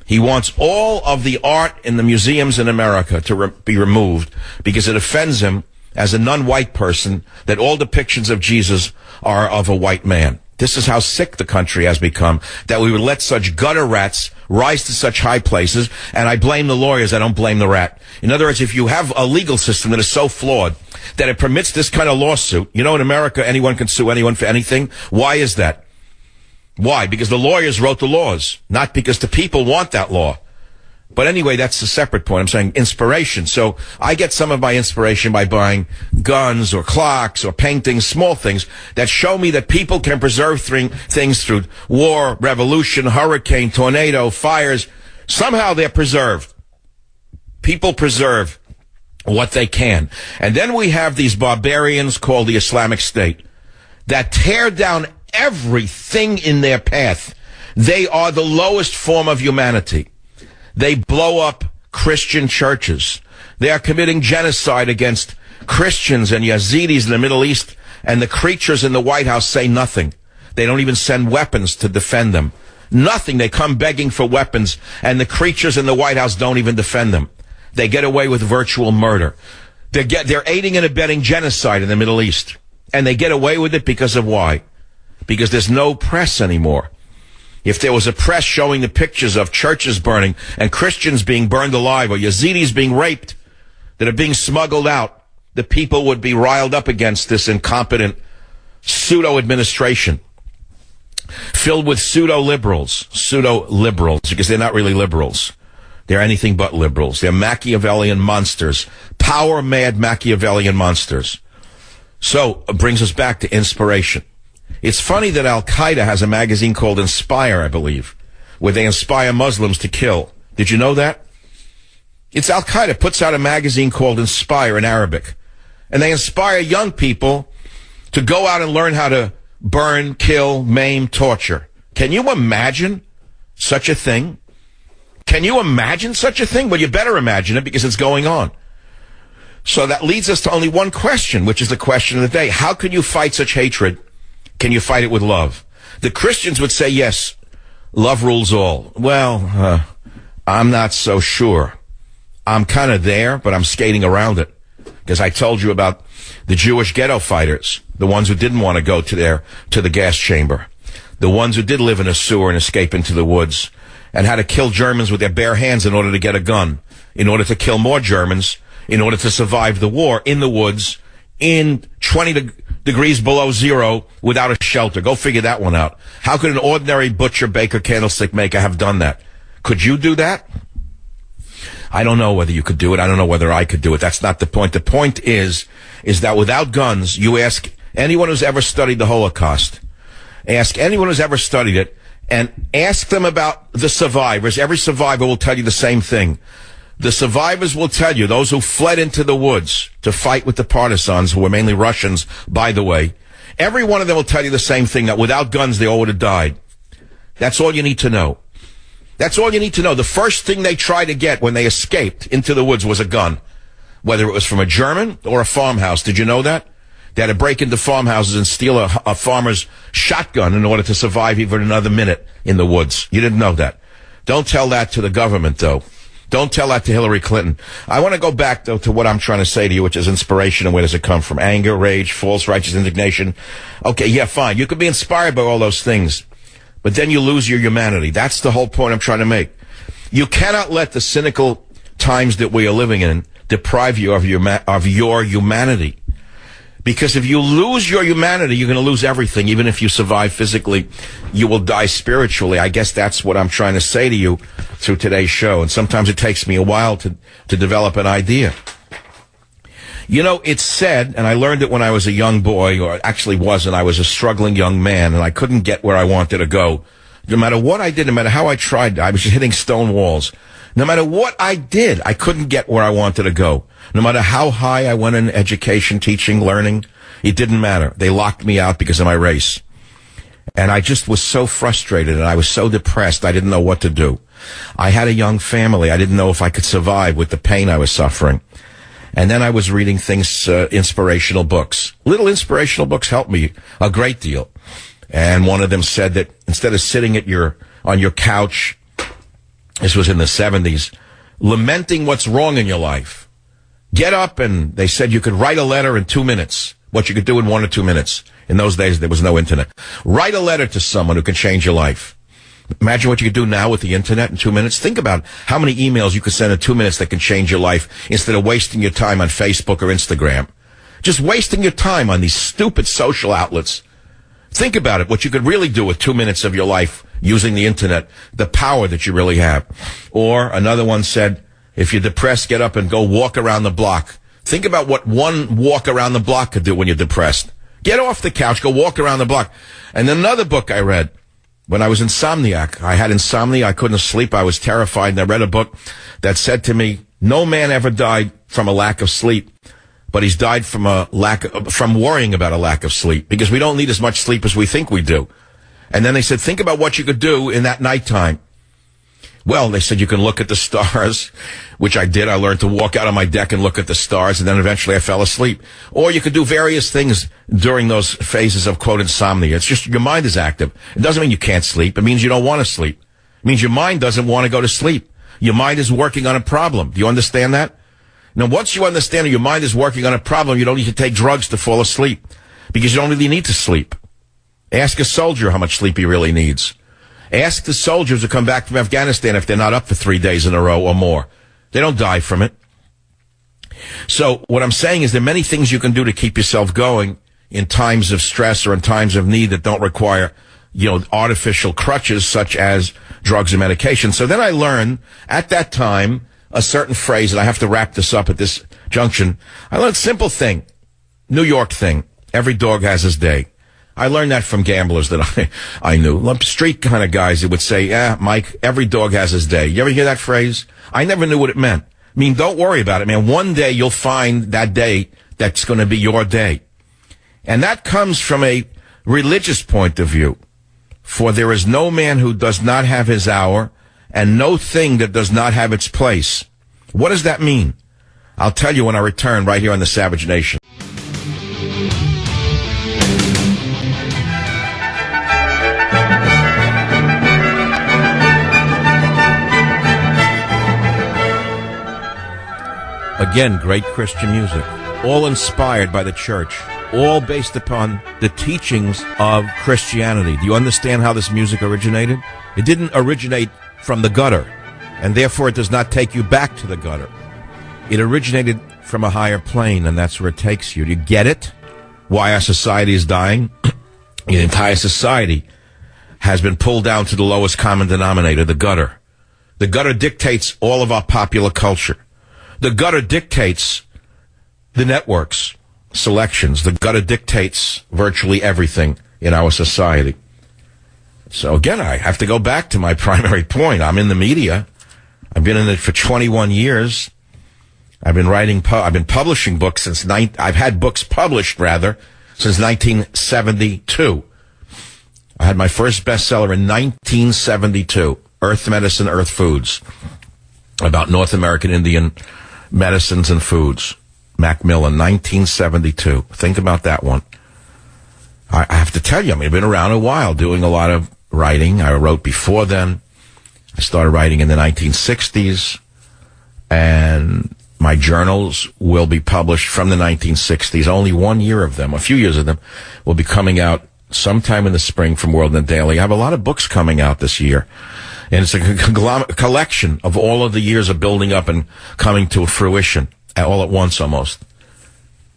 He wants all of the art in the museums in America to be removed because it offends him as a non-white person that all depictions of Jesus are of a white man. This is how sick the country has become, that we would let such gutter rats rise to such high places, and I blame the lawyers, I don't blame the rat. In other words, if you have a legal system that is so flawed that it permits this kind of lawsuit, you know, in America, anyone can sue anyone for anything. Why is that? Why? Because the lawyers wrote the laws, not because the people want that law. But anyway, that's a separate point. I'm saying inspiration. So I get some of my inspiration by buying guns or clocks or paintings, small things that show me that people can preserve things through war, revolution, hurricane, tornado, fires. Somehow they're preserved. People preserve what they can. And then we have these barbarians called the Islamic State that tear down everything in their path. They are the lowest form of humanity. They blow up Christian churches. They are committing genocide against Christians and Yazidis in the Middle East, and the creatures in the White House say nothing. They don't even send weapons to defend them. Nothing. They come begging for weapons, and the creatures in the White House don't even defend them. They get away with virtual murder. They're aiding and abetting genocide in the Middle East, and they get away with it because of why? Because there's no press anymore. If there was a press showing the pictures of churches burning and Christians being burned alive or Yazidis being raped that are being smuggled out, the people would be riled up against this incompetent pseudo-administration filled with pseudo-liberals, because they're not really liberals. They're anything but liberals. They're Machiavellian monsters, power-mad Machiavellian monsters. So it brings us back to inspiration. It's funny that Al-Qaeda has a magazine called Inspire, I believe, where they inspire Muslims to kill. Did you know that? It's Al-Qaeda puts out a magazine called Inspire in Arabic, and they inspire young people to go out and learn how to burn, kill, maim, torture. Can you imagine such a thing? Can you imagine such a thing? Well, you better imagine it because it's going on. So that leads us to only one question, which is the question of the day. How can you fight such hatred? Can you fight it with love? The Christians would say, yes, love rules all. Well, I'm not so sure. I'm kind of there, but I'm skating around it. Because I told you about the Jewish ghetto fighters, the ones who didn't want to go to the gas chamber, the ones who did live in a sewer and escape into the woods, and had to kill Germans with their bare hands in order to get a gun, in order to kill more Germans, in order to survive the war in the woods, in 20 degrees below zero without a shelter. Go figure that one out. How could an ordinary butcher, baker, candlestick maker have done that? Could you do that? I don't know whether you could do it. I don't know whether I could do it. That's not the point. The point is that without guns, you ask anyone who's ever studied the Holocaust, ask anyone who's ever studied it, and ask them about the survivors. Every survivor will tell you the same thing. The survivors will tell you, those who fled into the woods to fight with the partisans, who were mainly Russians, by the way, every one of them will tell you the same thing, that without guns, they all would have died. That's all you need to know. That's all you need to know. The first thing they tried to get when they escaped into the woods was a gun, whether it was from a German or a farmhouse. Did you know that? They had to break into farmhouses and steal a farmer's shotgun in order to survive even another minute in the woods. You didn't know that. Don't tell that to the government, though. Don't tell that to Hillary Clinton. I want to go back, though, to what I'm trying to say to you, which is inspiration, and where does it come from? Anger, rage, false righteous indignation. Okay, yeah, fine. You could be inspired by all those things, but then you lose your humanity. That's the whole point I'm trying to make. You cannot let the cynical times that we are living in deprive you of your humanity. Because if you lose your humanity, you're going to lose everything. Even if you survive physically, you will die spiritually. I guess that's what I'm trying to say to you through today's show. And sometimes it takes me a while to develop an idea. You know, it's said, and I learned it when I was a young boy, or actually wasn't. I was a struggling young man, and I couldn't get where I wanted to go. No matter what I did, no matter how I tried, I was just hitting stone walls. No matter what I did, I couldn't get where I wanted to go. No matter how high I went in education, teaching, learning, it didn't matter. They locked me out because of my race. And I just was so frustrated, and I was so depressed, I didn't know what to do. I had a young family. I didn't know if I could survive with the pain I was suffering. And then I was reading things, inspirational books. Little inspirational books helped me a great deal. And one of them said that instead of sitting on your couch, this was in the 70s, lamenting what's wrong in your life, get up, and they said you could write a letter in 2 minutes, what you could do in 1 or 2 minutes. In those days, there was no internet. Write a letter to someone who can change your life. Imagine what you could do now with the internet in 2 minutes. Think about how many emails you could send in 2 minutes that can change your life instead of wasting your time on Facebook or Instagram. Just wasting your time on these stupid social outlets. Think about it, what you could really do with 2 minutes of your life using the internet, the power that you really have. Or another one said, if you're depressed, get up and go walk around the block. Think about what one walk around the block could do when you're depressed. Get off the couch, go walk around the block. And another book I read, when I was insomniac, I had insomnia, I couldn't sleep, I was terrified, and I read a book that said to me, no man ever died from a lack of sleep, but he's died from worrying about a lack of sleep, because we don't need as much sleep as we think we do. And then they said, think about what you could do in that nighttime. Well, they said you can look at the stars, which I did. I learned to walk out on my deck and look at the stars, and then eventually I fell asleep. Or you could do various things during those phases of, quote, insomnia. It's just your mind is active. It doesn't mean you can't sleep. It means you don't want to sleep. It means your mind doesn't want to go to sleep. Your mind is working on a problem. Do you understand that? Now, once you understand that your mind is working on a problem, you don't need to take drugs to fall asleep, because you don't really need to sleep. Ask a soldier how much sleep he really needs. Ask the soldiers who come back from Afghanistan if they're not up for 3 days in a row or more. They don't die from it. So what I'm saying is there are many things you can do to keep yourself going in times of stress or in times of need that don't require, artificial crutches such as drugs and medication. So then I learned at that time a certain phrase, and I have to wrap this up at this junction. I learned a simple thing, New York thing. Every dog has his day. I learned that from gamblers that I knew. Street kind of guys that would say, yeah, Mike, every dog has his day. You ever hear that phrase? I never knew what it meant. I mean, don't worry about it, man. One day you'll find that day that's going to be your day. And that comes from a religious point of view. For there is no man who does not have his hour, and no thing that does not have its place. What does that mean? I'll tell you when I return right here on the Savage Nation. Again, great Christian music, all inspired by the church, all based upon the teachings of Christianity. Do you understand how this music originated? It didn't originate from the gutter, and therefore it does not take you back to the gutter. It originated from a higher plane, and that's where it takes you. Do you get it? Why our society is dying? The entire society has been pulled down to the lowest common denominator, the gutter. The gutter dictates all of our popular culture. The gutter dictates the networks, selections. The gutter dictates virtually everything in our society. So again, I have to go back to my primary point. I'm in the media. I've been in it for 21 years. I've been I've been publishing books I've had books published since 1972. I had my first bestseller in 1972, Earth Medicine, Earth Foods, about North American Indian medicines and foods. Macmillan, 1972. Think about that one. I have to tell you, I've been around a while doing a lot of writing. I wrote before then. I started writing in the 1960s, and my journals will be published from the 1960s. Only 1 year of them, a few years of them, will be coming out sometime in the spring from World Net Daily. I have a lot of books coming out this year. And it's a collection of all of the years of building up and coming to fruition all at once almost.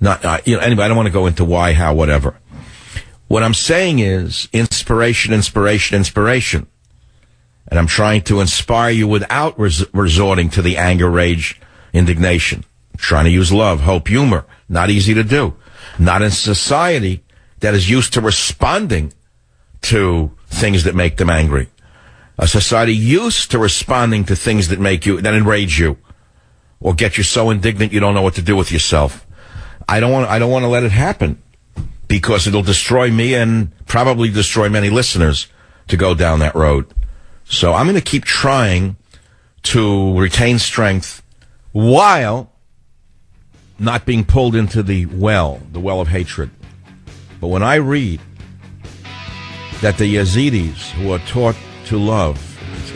Anyway, I don't want to go into why, how, whatever. What I'm saying is inspiration, inspiration, inspiration. And I'm trying to inspire you without resorting to the anger, rage, indignation. I'm trying to use love, hope, humor. Not easy to do. Not in society that is used to responding to things that make them angry. A society used to responding to things that that enrage you or get you so indignant you don't know what to do with yourself. I don't want to let it happen because it'll destroy me and probably destroy many listeners to go down that road. So I'm going to keep trying to retain strength while not being pulled into the well of hatred. But when I read that the Yazidis who are taught to love,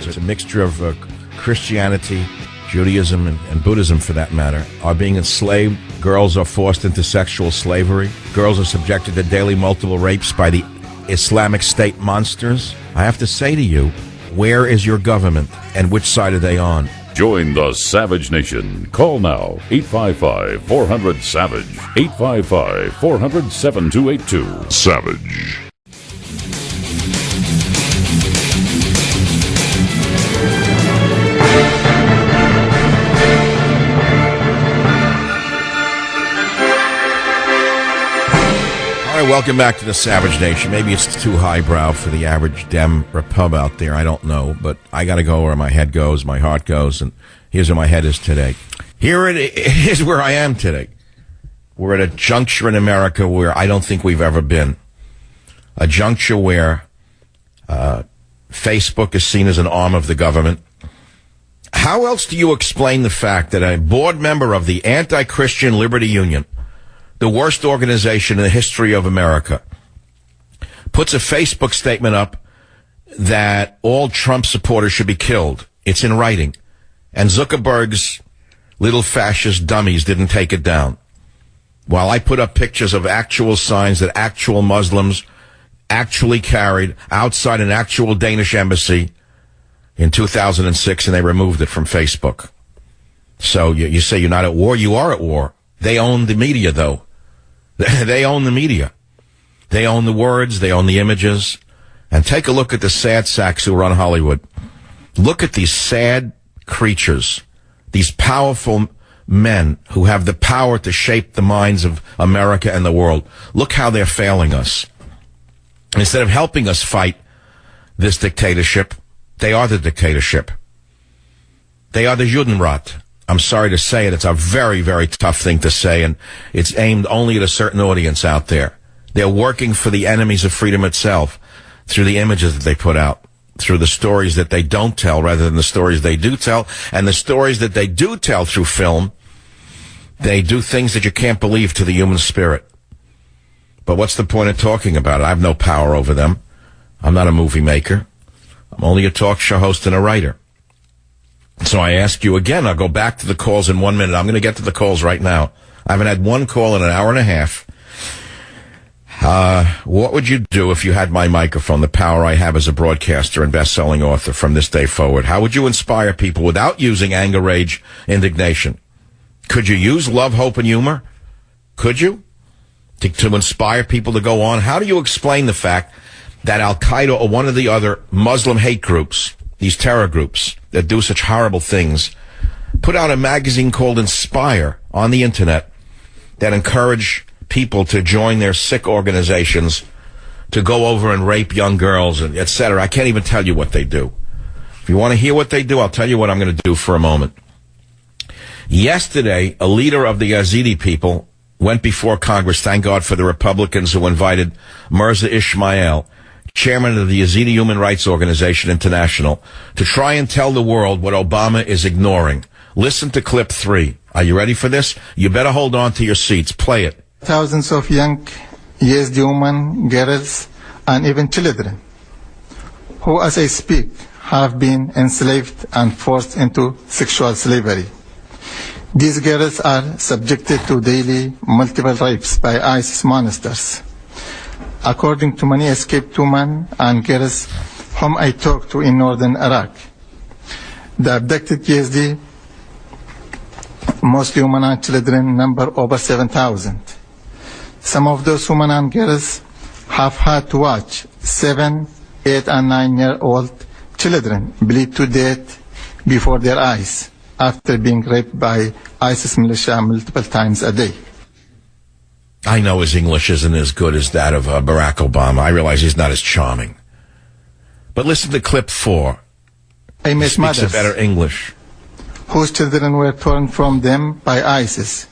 it's a mixture of Christianity, Judaism, and Buddhism for that matter, are being enslaved. Girls are forced into sexual slavery. Girls are subjected to daily multiple rapes by the Islamic State monsters. I have to say to you, where is your government and which side are they on? Join the Savage Nation. Call now, 855-400-SAVAGE, 855-400-7282. Savage. All right, welcome back to the Savage Nation. Maybe it's too highbrow for the average Dem Repub out there. I don't know, but I got to go where my head goes, my heart goes, and here's where my head is today. Here's where I am today. We're at a juncture in America where I don't think we've ever been. A juncture where Facebook is seen as an arm of the government. How else do you explain the fact that a board member of the Anti-Christian Liberty Union, the worst organization in the history of America, puts a Facebook statement up that all Trump supporters should be killed? It's in writing. And Zuckerberg's little fascist dummies didn't take it down. While I put up pictures of actual signs that actual Muslims actually carried outside an actual Danish embassy in 2006, and they removed it from Facebook. So you say you're not at war. You are at war. They own the media, though. They own the media. They own the words. They own the images. And take a look at the sad sacks who run Hollywood. Look at these sad creatures, these powerful men who have the power to shape the minds of America and the world. Look how they're failing us. Instead of helping us fight this dictatorship, they are the dictatorship. They are the Judenrat. I'm sorry to say it. It's a very, very tough thing to say, and it's aimed only at a certain audience out there. They're working for the enemies of freedom itself through the images that they put out, through the stories that they don't tell rather than the stories they do tell. And the stories that they do tell through film, they do things that you can't believe to the human spirit. But what's the point of talking about it? I have no power over them. I'm not a movie maker. I'm only a talk show host and a writer. So I ask you again, I'll go back to the calls in 1 minute. I'm going to get to the calls right now. I haven't had one call in an hour and a half. What would you do if you had my microphone, the power I have as a broadcaster and best-selling author from this day forward? How would you inspire people without using anger, rage, indignation? Could you use love, hope, and humor? Could you? To inspire people to go on? How do you explain the fact that Al-Qaeda or one of the other Muslim hate groups, these terror groups that do such horrible things, put out a magazine called Inspire on the internet that encourage people to join their sick organizations to go over and rape young girls, and etc. I can't even tell you what they do. If you want to hear what they do, I'll tell you what I'm going to do for a moment. Yesterday, a leader of the Yazidi people went before Congress. Thank God for the Republicans who invited Mirza Ismail, chairman of the Yazidi Human Rights Organization International, to try and tell the world what Obama is ignoring. Listen to clip 3. Are you ready for this? You better hold on to your seats. Play it. Thousands of young Yazidi women, girls, and even children, who, as I speak, have been enslaved and forced into sexual slavery. These girls are subjected to daily multiple rapes by ISIS monsters. According to many escaped women and girls whom I talked to in northern Iraq, the abducted Yazidi, mostly women and children, number over 7,000. Some of those women and girls have had to watch 7, 8, and 9-year-old children bleed to death before their eyes after being raped by ISIS militia multiple times a day. I know his English isn't as good as that of Barack Obama. I realize he's not as charming. But listen to clip 4. I He met speaks mothers a better English. whose children were torn from them by ISIS.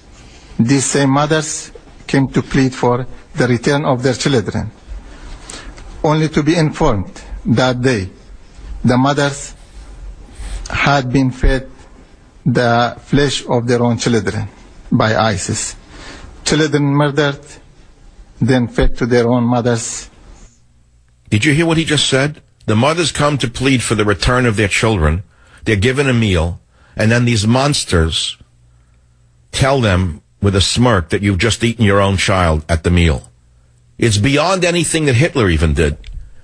These same mothers came to plead for the return of their children, only to be informed that day the mothers had been fed the flesh of their own children by ISIS. Children murdered, then fed to their own mothers. Did you hear what he just said? The mothers come to plead for the return of their children. They're given a meal, and then these monsters tell them with a smirk that you've just eaten your own child at the meal. It's beyond anything that Hitler even did.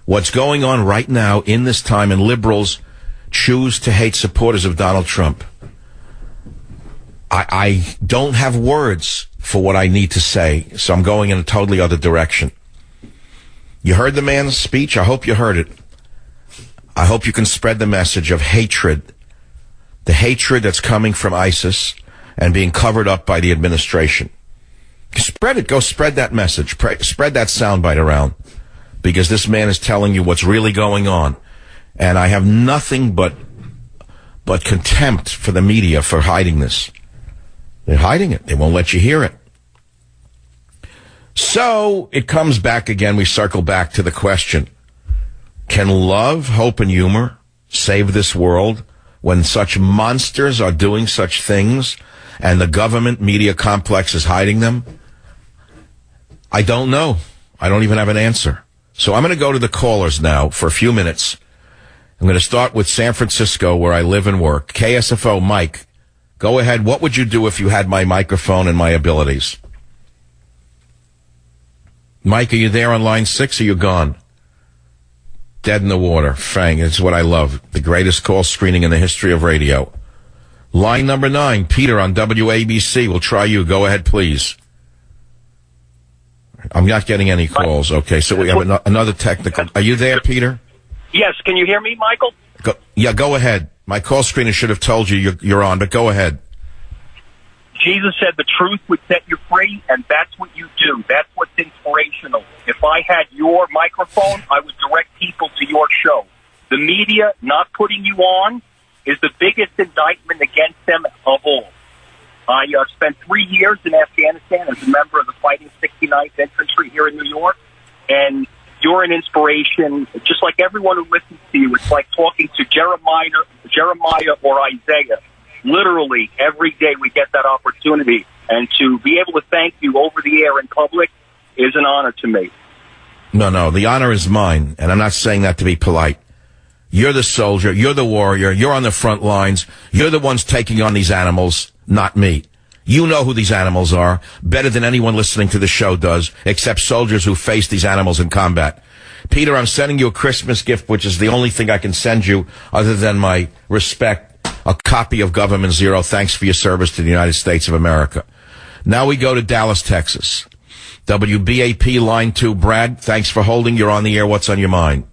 What's going on right now in this time, and liberals choose to hate supporters of Donald Trump. I don't have words for what I need to say, so I'm going in a totally other direction. You heard the man's speech? I hope you heard it. I hope you can spread the message of hatred, the hatred that's coming from ISIS and being covered up by the administration. Spread it. Go spread that message. Spread that soundbite around, because this man is telling you what's really going on. And I have nothing but contempt for the media for hiding this. They're hiding it. They won't let you hear it. So it comes back again. We circle back to the question: can love, hope, and humor save this world when such monsters are doing such things and the government media complex is hiding them? I don't know. I don't even have an answer. So I'm going to go to the callers now for a few minutes. I'm going to start with San Francisco, where I live and work. KSFO, Mike, go ahead. What would you do if you had my microphone and my abilities? Mike, are you there on line 6, or you gone? Dead in the water. Fang, it's what I love. The greatest call screening in the history of radio. Line number 9, Peter on WABC. We'll try you. Go ahead, please. I'm not getting any calls. Okay, so we have another technical. Are you there, Peter? Yes. Can you hear me, Michael? Go ahead. My call screener should have told you you're on, but go ahead. Jesus said the truth would set you free, and that's what you do. That's what's inspirational. If I had your microphone, I would direct people to your show. The media not putting you on is the biggest indictment against them of all. I spent 3 years in Afghanistan as a member of the Fighting 69th Infantry here in New York, and you're an inspiration. Just like everyone who listens to you, it's like talking to Jeremiah or Isaiah. Literally, every day we get that opportunity, and to be able to thank you over the air in public is an honor to me. No, the honor is mine, and I'm not saying that to be polite. You're the soldier, you're the warrior, you're on the front lines, you're the ones taking on these animals, not me. You know who these animals are better than anyone listening to the show does, except soldiers who face these animals in combat. Peter, I'm sending you a Christmas gift, which is the only thing I can send you other than my respect, a copy of Government Zero. Thanks for your service to the United States of America. Now we go to Dallas, Texas. WBAP line 2, Brad, thanks for holding. You're on the air. What's on your mind?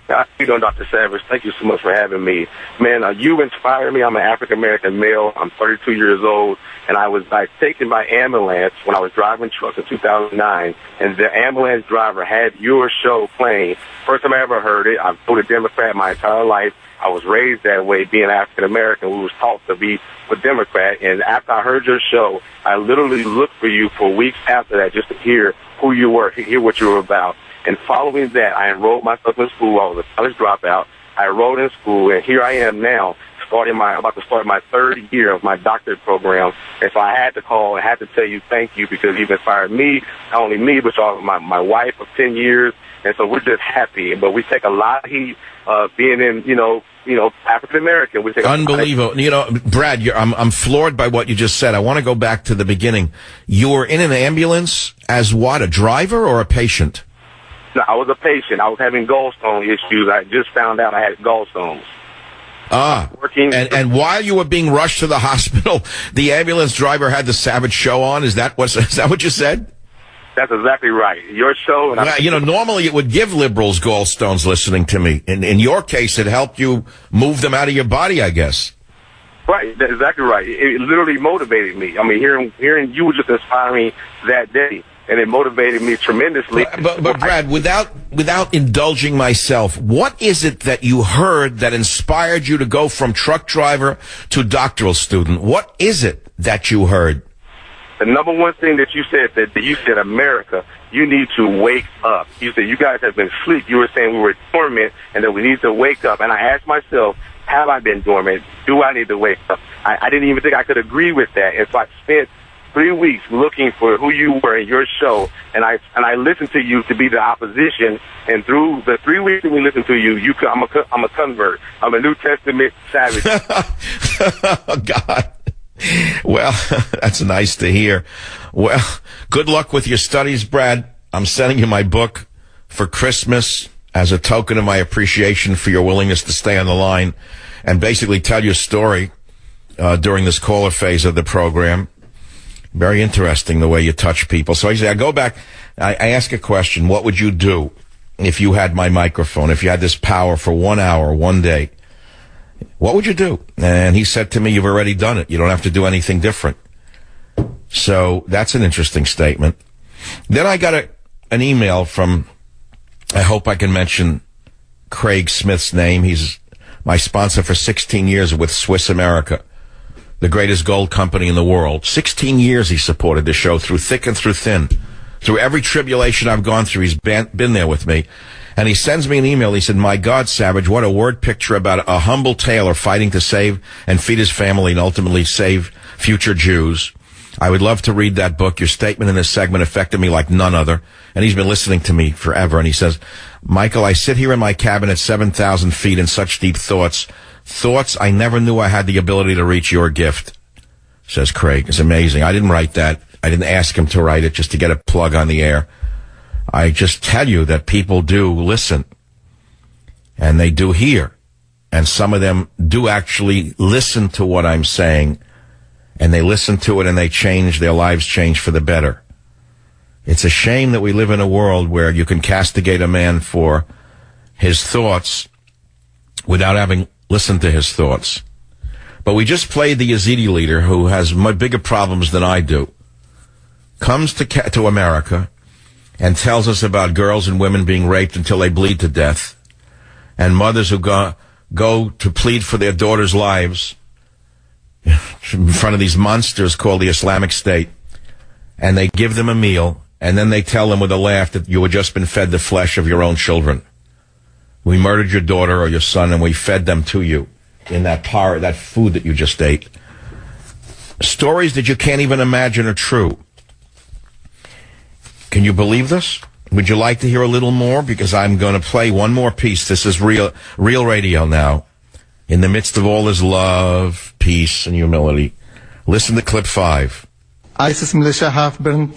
How you doing, Dr. Savage? Thank you so much for having me. Man, you inspire me. I'm an African-American male. I'm 32 years old, and I was taken by ambulance when I was driving trucks in 2009, and the ambulance driver had your show playing. First time I ever heard it. I've voted Democrat my entire life. I was raised that way, being African-American. We was taught to be a Democrat, and after I heard your show, I literally looked for you for weeks after that just to hear who you were, hear what you were about. And following that, I enrolled myself in school. I was a college dropout. I enrolled in school, and here I am now, about to start my third year of my doctorate program. And so I had to call and had to tell you thank you, because you've inspired me, not only me, but my wife of 10 years. And so we're just happy. But we take a lot of heat being in, African American. Unbelievable. Brad, I'm floored by what you just said. I want to go back to the beginning. You were in an ambulance as what, a driver or a patient? No, I was a patient. I was having gallstone issues. I just found out I had gallstones. And while you were being rushed to the hospital, the ambulance driver had the Savage Show on. Is that what you said? That's exactly right. Your show. And well, you know, normally it would give liberals gallstones listening to me. In your case, it helped you move them out of your body, I guess. Right, that's exactly right. It literally motivated me. I mean, hearing you just inspired me that day, and it motivated me tremendously. But Brad, without indulging myself, what is it that you heard that inspired you to go from truck driver to doctoral student? What is it that you heard? The number one thing that you said, America, you need to wake up. You said you guys have been asleep. You were saying we were dormant and that we need to wake up. And I asked myself, have I been dormant? Do I need to wake up? I didn't even think I could agree with that. And so I spent 3 weeks looking for who you were in your show, and I listened to you to be the opposition. And through the 3 weeks that we listened to you, I'm a convert. I'm a New Testament savage. Oh, God. Well, that's nice to hear. Well, good luck with your studies, Brad. I'm sending you my book for Christmas as a token of my appreciation for your willingness to stay on the line and basically tell your story during this caller phase of the program. Very interesting the way you touch people. So I go back, I ask a question. What would you do if you had my microphone, if you had this power for 1 hour, one day? What would you do? And he said to me, you've already done it. You don't have to do anything different. So that's an interesting statement. Then I got an email from, I hope I can mention Craig Smith's name. He's my sponsor for 16 years with Swiss America, the greatest gold company in the world. 16 years he supported the show through thick and through thin. Through every tribulation I've gone through, he's been there with me. And he sends me an email. He said, my God, Savage, what a word picture about a humble tailor fighting to save and feed his family and ultimately save future Jews. I would love to read that book. Your statement in this segment affected me like none other. And he's been listening to me forever. And he says, Michael, I sit here in my cabin at 7,000 feet in such deep thoughts. Thoughts I never knew I had the ability to reach your gift, says Craig. It's amazing. I didn't write that. I didn't ask him to write it just to get a plug on the air. I just tell you that people do listen, and they do hear, and some of them do actually listen to what I'm saying, and they listen to it and they change, their lives change for the better. It's a shame that we live in a world where you can castigate a man for his thoughts without having listened to his thoughts. But we just played the Yazidi leader, who has much bigger problems than I do, comes to America and tells us about girls and women being raped until they bleed to death, and mothers who go to plead for their daughters' lives in front of these monsters called the Islamic State, and they give them a meal, and then they tell them with a laugh that you had just been fed the flesh of your own children. We murdered your daughter or your son, and we fed them to you in that food that you just ate. Stories that you can't even imagine are true. Can you believe this? Would you like to hear a little more? Because I'm going to play one more piece. This is real radio now. In the midst of all this love, peace, and humility. Listen to clip 5. ISIS militia have burned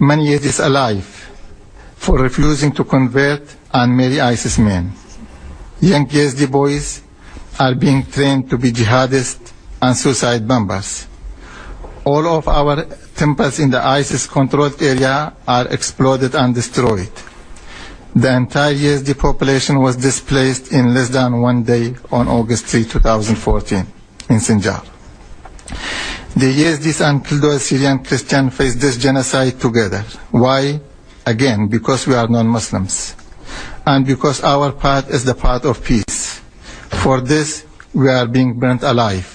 many Yazidis alive for refusing to convert and marry ISIS men. Young Yazidi boys are being trained to be jihadists and suicide bombers. All of our temples in the ISIS-controlled area are exploded and destroyed. The entire Yazidi population was displaced in less than 1 day on August 3, 2014 in Sinjar. The Yazidis and Kildare Syrian Christians face this genocide together. Why? Again, because we are non-Muslims. And because our path is the path of peace. For this, we are being burnt alive.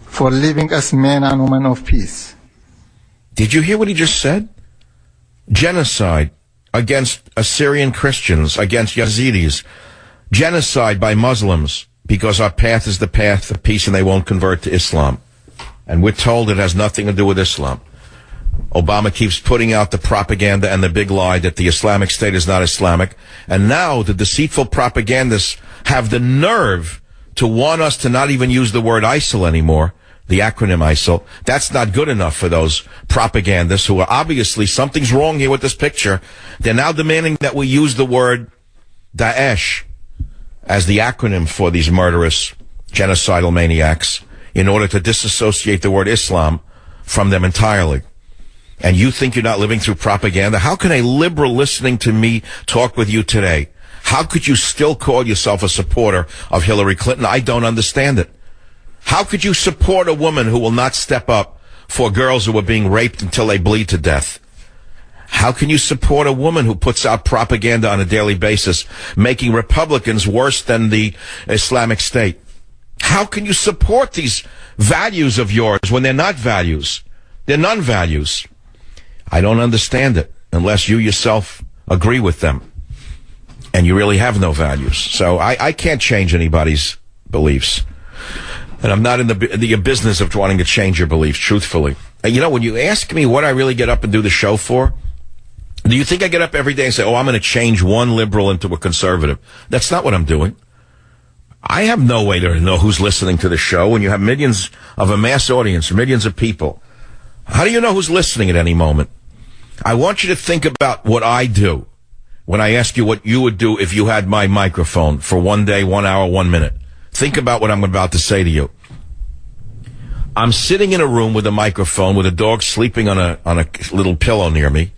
For living as men and women of peace. Did you hear what he just said? Genocide against Assyrian Christians, against Yazidis. Genocide by Muslims, because our path is the path of peace and they won't convert to Islam. And we're told it has nothing to do with Islam. Obama keeps putting out the propaganda and the big lie that the Islamic State is not Islamic. And now the deceitful propagandists have the nerve to want us to not even use the word ISIL anymore, the acronym ISIL. That's not good enough for those propagandists who are obviously, something's wrong here with this picture. They're now demanding that we use the word Daesh as the acronym for these murderous, genocidal maniacs in order to disassociate the word Islam from them entirely. and you think you're not living through propaganda? How can a liberal listening to me talk with you today, how could you still call yourself a supporter of Hillary Clinton? I don't understand it. How could you support a woman who will not step up for girls who are being raped until they bleed to death? How can you support a woman who puts out propaganda on a daily basis, making Republicans worse than the Islamic State? How can you support these values of yours when they're not values? They're non-values. I don't understand it unless you yourself agree with them. And you really have no values. So I can't change anybody's beliefs. And I'm not in the business of wanting to change your beliefs, truthfully. And you know, when you ask me what I really get up and do the show for, do you think I get up every day and say, oh, I'm going to change one liberal into a conservative? That's not what I'm doing. I have no way to know who's listening to the show when you have millions of a mass audience, millions of people. How do you know who's listening at any moment? I want you to think about what I do when I ask you what you would do if you had my microphone for 1 day, 1 hour, 1 minute. Think about what I'm about to say to you. I'm sitting in a room with a microphone with a dog sleeping on a little pillow near me.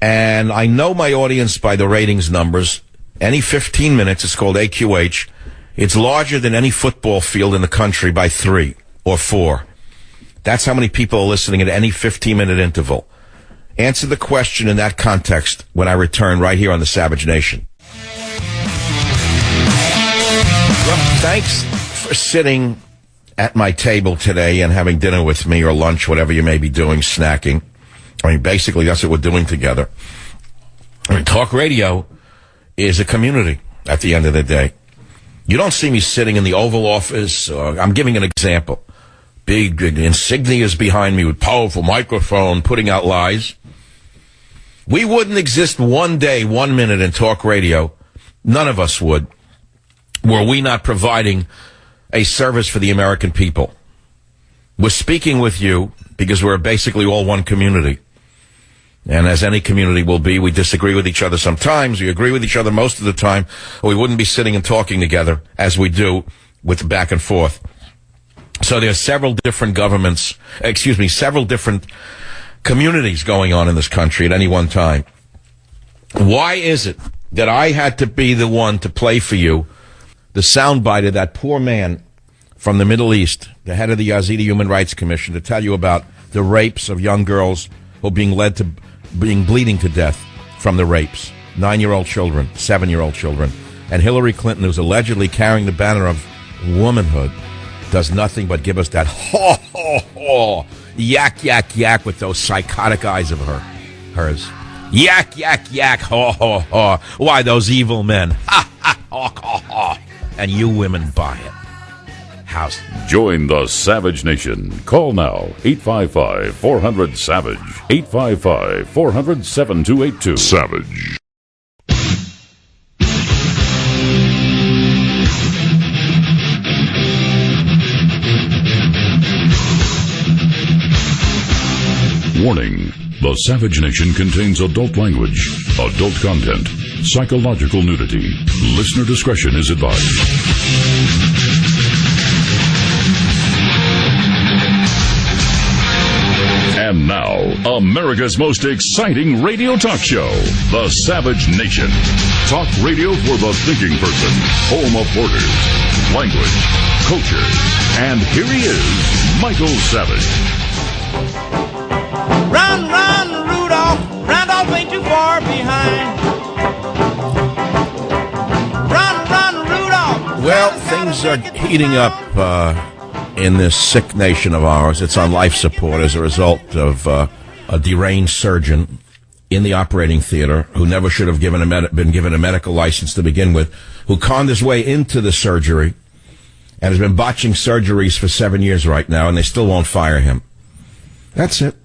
And I know my audience by the ratings numbers. Any 15 minutes, it's called AQH. It's larger than any football field in the country by 3 or 4. That's how many people are listening at any 15-minute interval. Answer the question in that context when I return right here on the Savage Nation. Well, thanks for sitting at my table today and having dinner with me or lunch, whatever you may be doing, snacking. I mean, basically, that's what we're doing together. I mean, talk radio is a community at the end of the day. You don't see me sitting in the Oval Office. I'm giving an example. Big insignias behind me with powerful microphone putting out lies. We wouldn't exist 1 day, 1 minute in talk radio. None of us would, were we not providing a service for the American people. We're speaking with you because we're basically all one community. And as any community will be, we disagree with each other sometimes, we agree with each other most of the time, or we wouldn't be sitting and talking together as we do with the back and forth. So there's several different several different communities going on in this country at any one time. Why is it that I had to be the one to play for you the soundbite of that poor man from the Middle East, the head of the Yazidi Human Rights Commission, to tell you about the rapes of young girls who are being led to bleeding to death from the rapes? 9-year-old children, 7-year-old children. And Hillary Clinton, who's allegedly carrying the banner of womanhood, does nothing but give us that yak, yak, yak with those psychotic eyes of hers. Yak, yak, yak, Why, those evil men. And you women buy it. House. Join the Savage Nation. Call now, 855-400-SAVAGE. 855-400-7282. Savage. Warning. The Savage Nation contains adult language, adult content, psychological nudity. Listener discretion is advised. And now, America's most exciting radio talk show, The Savage Nation. Talk radio for the thinking person, home of borders, language, culture. And here he is, Michael Savage. Run, run, Rudolph. Randolph ain't too far behind. Run, run, Rudolph. Well, things are heating up in this sick nation of ours. It's on life support as a result of a deranged surgeon in the operating theater who never should have been given a medical license to begin with, who conned his way into the surgery and has been botching surgeries for 7 years right now, and they still won't fire him. That's it.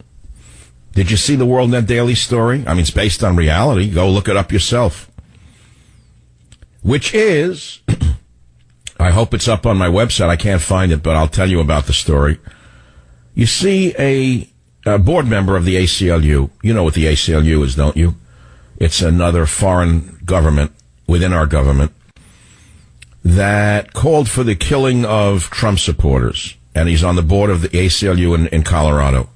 Did you see the World Net Daily story? I mean, it's based on reality. Go look it up yourself. Which is, I hope it's up on my website. I can't find it, but I'll tell you about the story. You see a board member of the ACLU. You know what the ACLU is, don't you? It's another foreign government within our government that called for the killing of Trump supporters. And he's on the board of the ACLU in Colorado.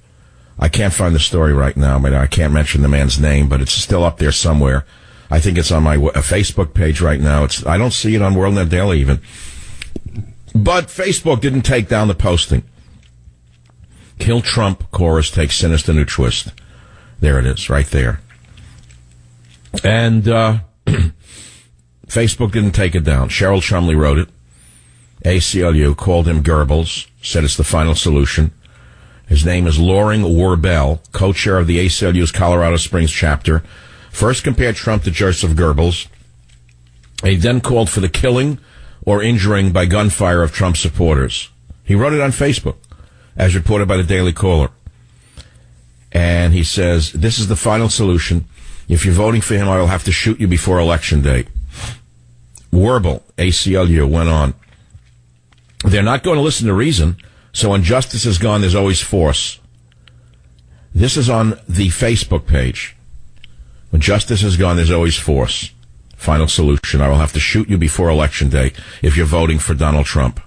I can't find the story right now, but I can't mention the man's name, but it's still up there somewhere. I think it's on my Facebook page right now. I don't see it on WorldNet Daily even. But Facebook didn't take down the posting. Kill Trump chorus takes sinister new twist. There it is, right there. And Facebook didn't take it down. Cheryl Chumley wrote it. ACLU called him Goebbels, said it's the final solution. His name is Loring Warbel, co-chair of the ACLU's Colorado Springs chapter. First compared Trump to Joseph Goebbels. He then called for the killing or injuring by gunfire of Trump supporters. He wrote it on Facebook, as reported by the Daily Caller. And he says, this is the final solution. If you're voting for him, I will have to shoot you before Election Day. Warbel, ACLU, went on. They're not going to listen to reason, so when justice is gone, there's always force. This is on the Facebook page. When justice is gone, there's always force. Final solution. I will have to shoot you before Election Day if you're voting for Donald Trump.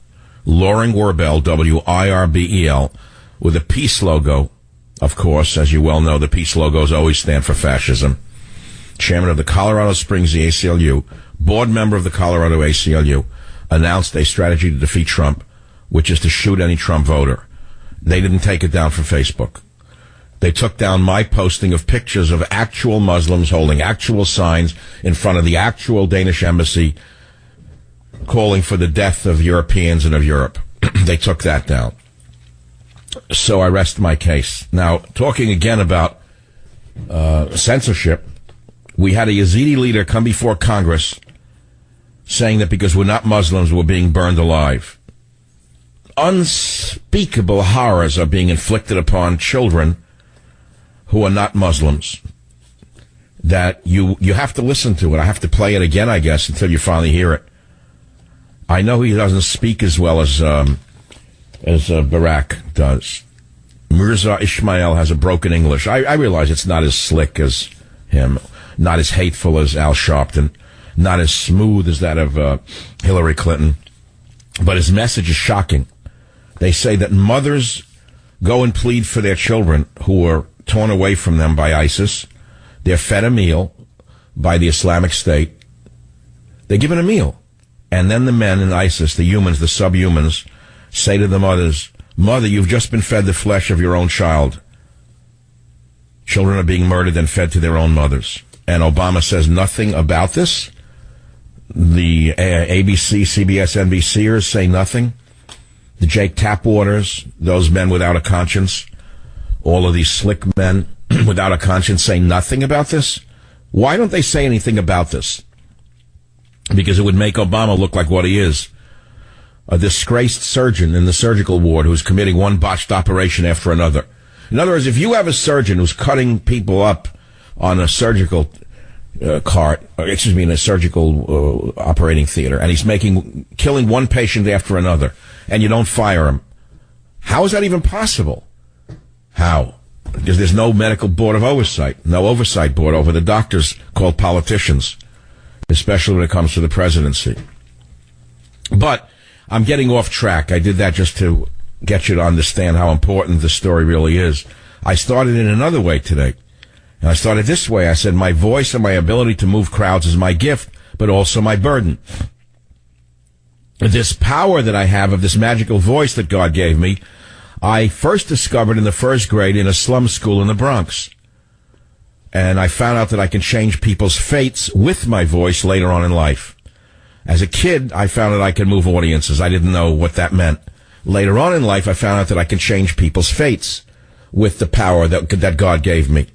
Loring Warbel, W-I-R-B-E-L, with a peace logo. Of course, as you well know, the peace logos always stand for fascism. Chairman of the Colorado Springs, the ACLU, board member of the Colorado ACLU, announced a strategy to defeat Trump, which is to shoot any Trump voter. They didn't take it down from Facebook. They took down my posting of pictures of actual Muslims holding actual signs in front of the actual Danish embassy calling for the death of Europeans and of Europe. They took that down. So I rest my case. Now, talking again about censorship, we had a Yazidi leader come before Congress saying that because we're not Muslims, we're being burned alive. Unspeakable horrors are being inflicted upon children who are not Muslims, that you have to listen to it. I have to play it again, I guess, until you finally hear it. I know he doesn't speak as well as Barack does. Mirza Ismail has a broken English. I realize it's not as slick as him, not as hateful as Al Sharpton, not as smooth as that of Hillary Clinton, but his message is shocking. They say that mothers go and plead for their children who are torn away from them by ISIS. They're fed a meal by the Islamic State. They're given a meal. And then the men in ISIS, the humans, the subhumans, say to the mothers, Mother, you've just been fed the flesh of your own child. Children are being murdered and fed to their own mothers. And Obama says nothing about this. The ABC, CBS, NBCers say nothing. The Jake Tapwaters, those men without a conscience, all of these slick men without a conscience say nothing about this. Why don't they say anything about this? Because it would make Obama look like what he is. A disgraced surgeon in the surgical ward who's committing one botched operation after another. In other words, if you have a surgeon who's cutting people up on a surgical in a surgical operating theater, and he's killing one patient after another, and you don't fire him, how is that even possible? How? Because there's no medical board of oversight, no oversight board over the doctors called politicians, especially when it comes to the presidency. But I'm getting off track. I did that just to get you to understand how important this story really is. I started in another way today. And I started this way. I said, my voice and my ability to move crowds is my gift, but also my burden. This power that I have of this magical voice that God gave me, I first discovered in the first grade in a slum school in the Bronx. And I found out that I can change people's fates with my voice later on in life. As a kid, I found that I could move audiences. I didn't know what that meant. Later on in life, I found out that I can change people's fates with the power that God gave me.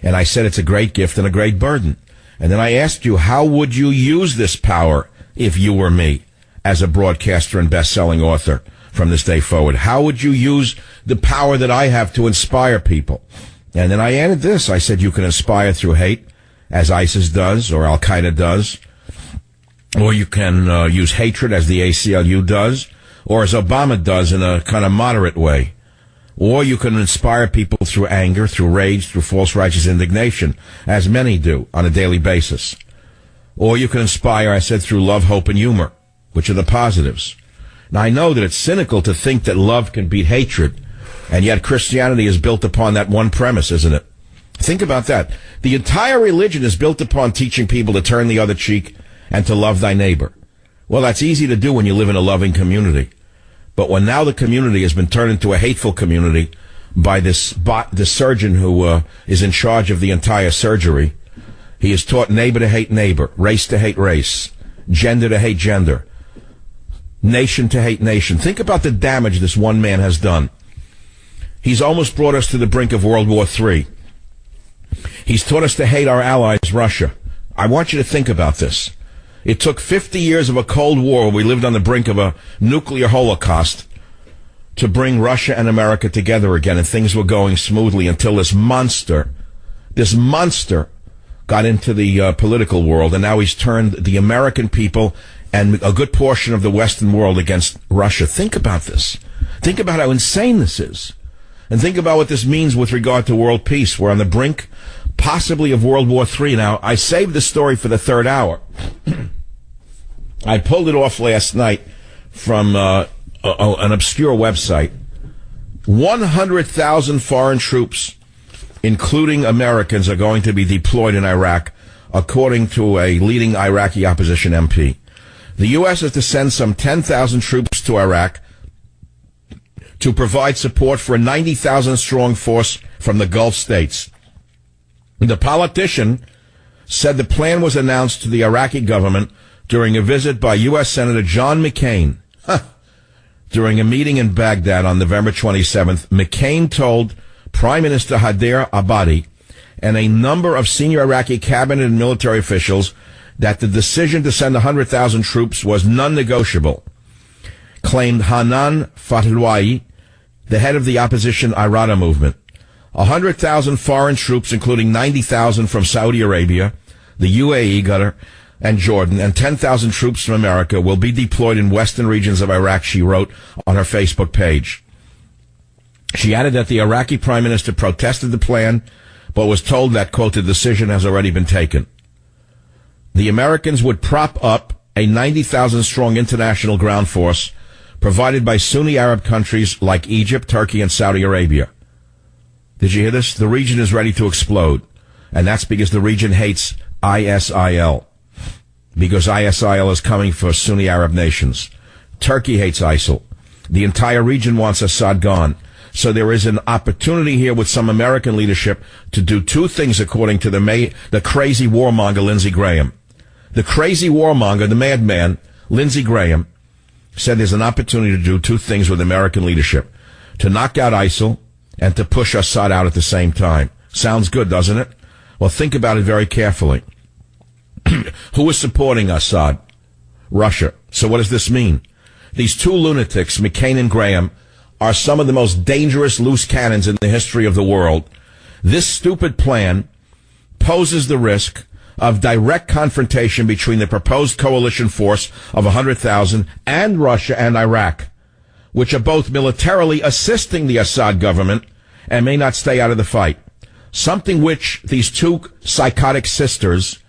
And I said it's a great gift and a great burden. And then I asked you, how would you use this power if you were me as a broadcaster and best-selling author from this day forward? How would you use the power that I have to inspire people? And then I added this. I said you can inspire through hate, as ISIS does or Al-Qaeda does. Or you can use hatred, as the ACLU does, or as Obama does in a kind of moderate way. Or you can inspire people through anger, through rage, through false righteous indignation, as many do on a daily basis. Or you can inspire, I said, through love, hope, and humor, which are the positives. Now, I know that it's cynical to think that love can beat hatred, And yet Christianity is built upon that one premise, isn't it? Think about that. The entire religion is built upon teaching people to turn the other cheek and to love thy neighbor. Well, that's easy to do when you live in a loving community. But when now the community has been turned into a hateful community by this surgeon who is in charge of the entire surgery, he has taught neighbor to hate neighbor, race to hate race, gender to hate gender, nation to hate nation. Think about the damage this one man has done. He's almost brought us to the brink of World War III. He's taught us to hate our allies, Russia. I want you to think about this. It took 50 years of a Cold War where we lived on the brink of a nuclear holocaust to bring Russia and America together again, and things were going smoothly until this monster got into the political world, and now he's turned the American people and a good portion of the Western world against Russia. Think about this. Think about how insane this is. And think about what this means with regard to world peace. We're on the brink, possibly, of World War III. Now, I saved the story for the third hour. I pulled it off last night from an obscure website. 100,000 foreign troops, including Americans, are going to be deployed in Iraq, according to a leading Iraqi opposition MP. The U.S. is to send some 10,000 troops to Iraq to provide support for a 90,000-strong force from the Gulf states. The politician said the plan was announced to the Iraqi government during a visit by U.S. Senator John McCain. During a meeting in Baghdad on November 27th, McCain told Prime Minister Haider Abadi and a number of senior Iraqi cabinet and military officials that the decision to send 100,000 troops was non-negotiable, claimed Hanan Fatlwai, the head of the opposition Irada movement. 100,000 foreign troops, including 90,000 from Saudi Arabia, the UAE, Qatar, and Jordan, and 10,000 troops from America will be deployed in western regions of Iraq, she wrote on her Facebook page. She added that the Iraqi prime minister protested the plan, but was told that, quote, the decision has already been taken. The Americans would prop up a 90,000-strong international ground force provided by Sunni Arab countries like Egypt, Turkey, and Saudi Arabia. Did you hear this? The region is ready to explode, and that's because the region hates ISIL. Because ISIL is coming for Sunni Arab nations. Turkey hates ISIL. The entire region wants Assad gone. So there is an opportunity here with some American leadership to do two things, according to the crazy warmonger Lindsey Graham. The crazy warmonger, the madman, Lindsey Graham, said there's an opportunity to do two things with American leadership. To knock out ISIL and to push Assad out at the same time. Sounds good, doesn't it? Well, think about it very carefully. Who is supporting Assad? Russia. So what does this mean? These two lunatics, McCain and Graham, are some of the most dangerous loose cannons in the history of the world. This stupid plan poses the risk of direct confrontation between the proposed coalition force of 100,000 and Russia and Iraq, which are both militarily assisting the Assad government and may not stay out of the fight. Something which these two psychotic sisters,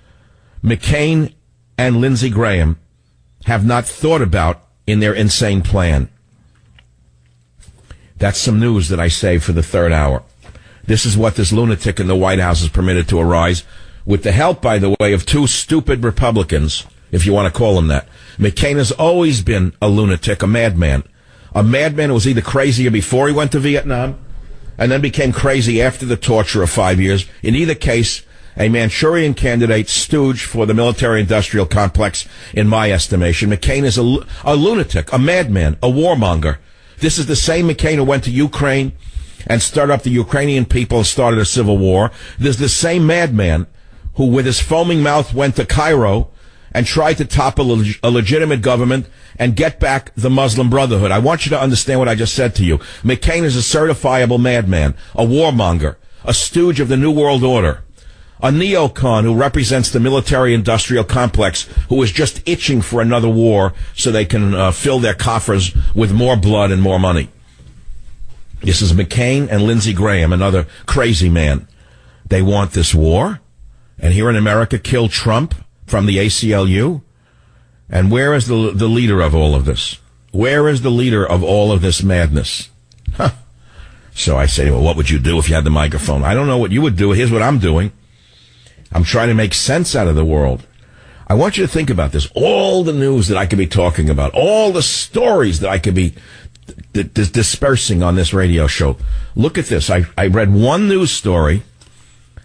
McCain and Lindsey Graham, have not thought about in their insane plan. That's some news that I saved for the third hour. This is what this lunatic in the White House is permitted to arise, with the help, by the way, of two stupid Republicans, if you want to call them that. McCain has always been a lunatic, a madman. A madman who was either crazier before he went to Vietnam and then became crazy after the torture of 5 years. In either case, a Manchurian candidate, stooge for the military-industrial complex, in my estimation. McCain is a lunatic, a madman, a warmonger. This is the same McCain who went to Ukraine and stirred up the Ukrainian people and started a civil war. There's the same madman who, with his foaming mouth, went to Cairo and tried to topple a legitimate government and get back the Muslim Brotherhood. I want you to understand what I just said to you. McCain is a certifiable madman, a warmonger, a stooge of the New World Order, a neocon who represents the military-industrial complex, who is just itching for another war so they can fill their coffers with more blood and more money. This is McCain and Lindsey Graham, another crazy man. They want this war, and here in America, kill Trump from the ACLU. And where is the leader of all of this? Where is the leader of all of this madness? So I say, well, what would you do if you had the microphone? I don't know what you would do. Here's what I'm doing. I'm trying to make sense out of the world. I want you to think about this. All the news that I could be talking about, all the stories that I could be dispersing on this radio show. Look at this. I read one news story,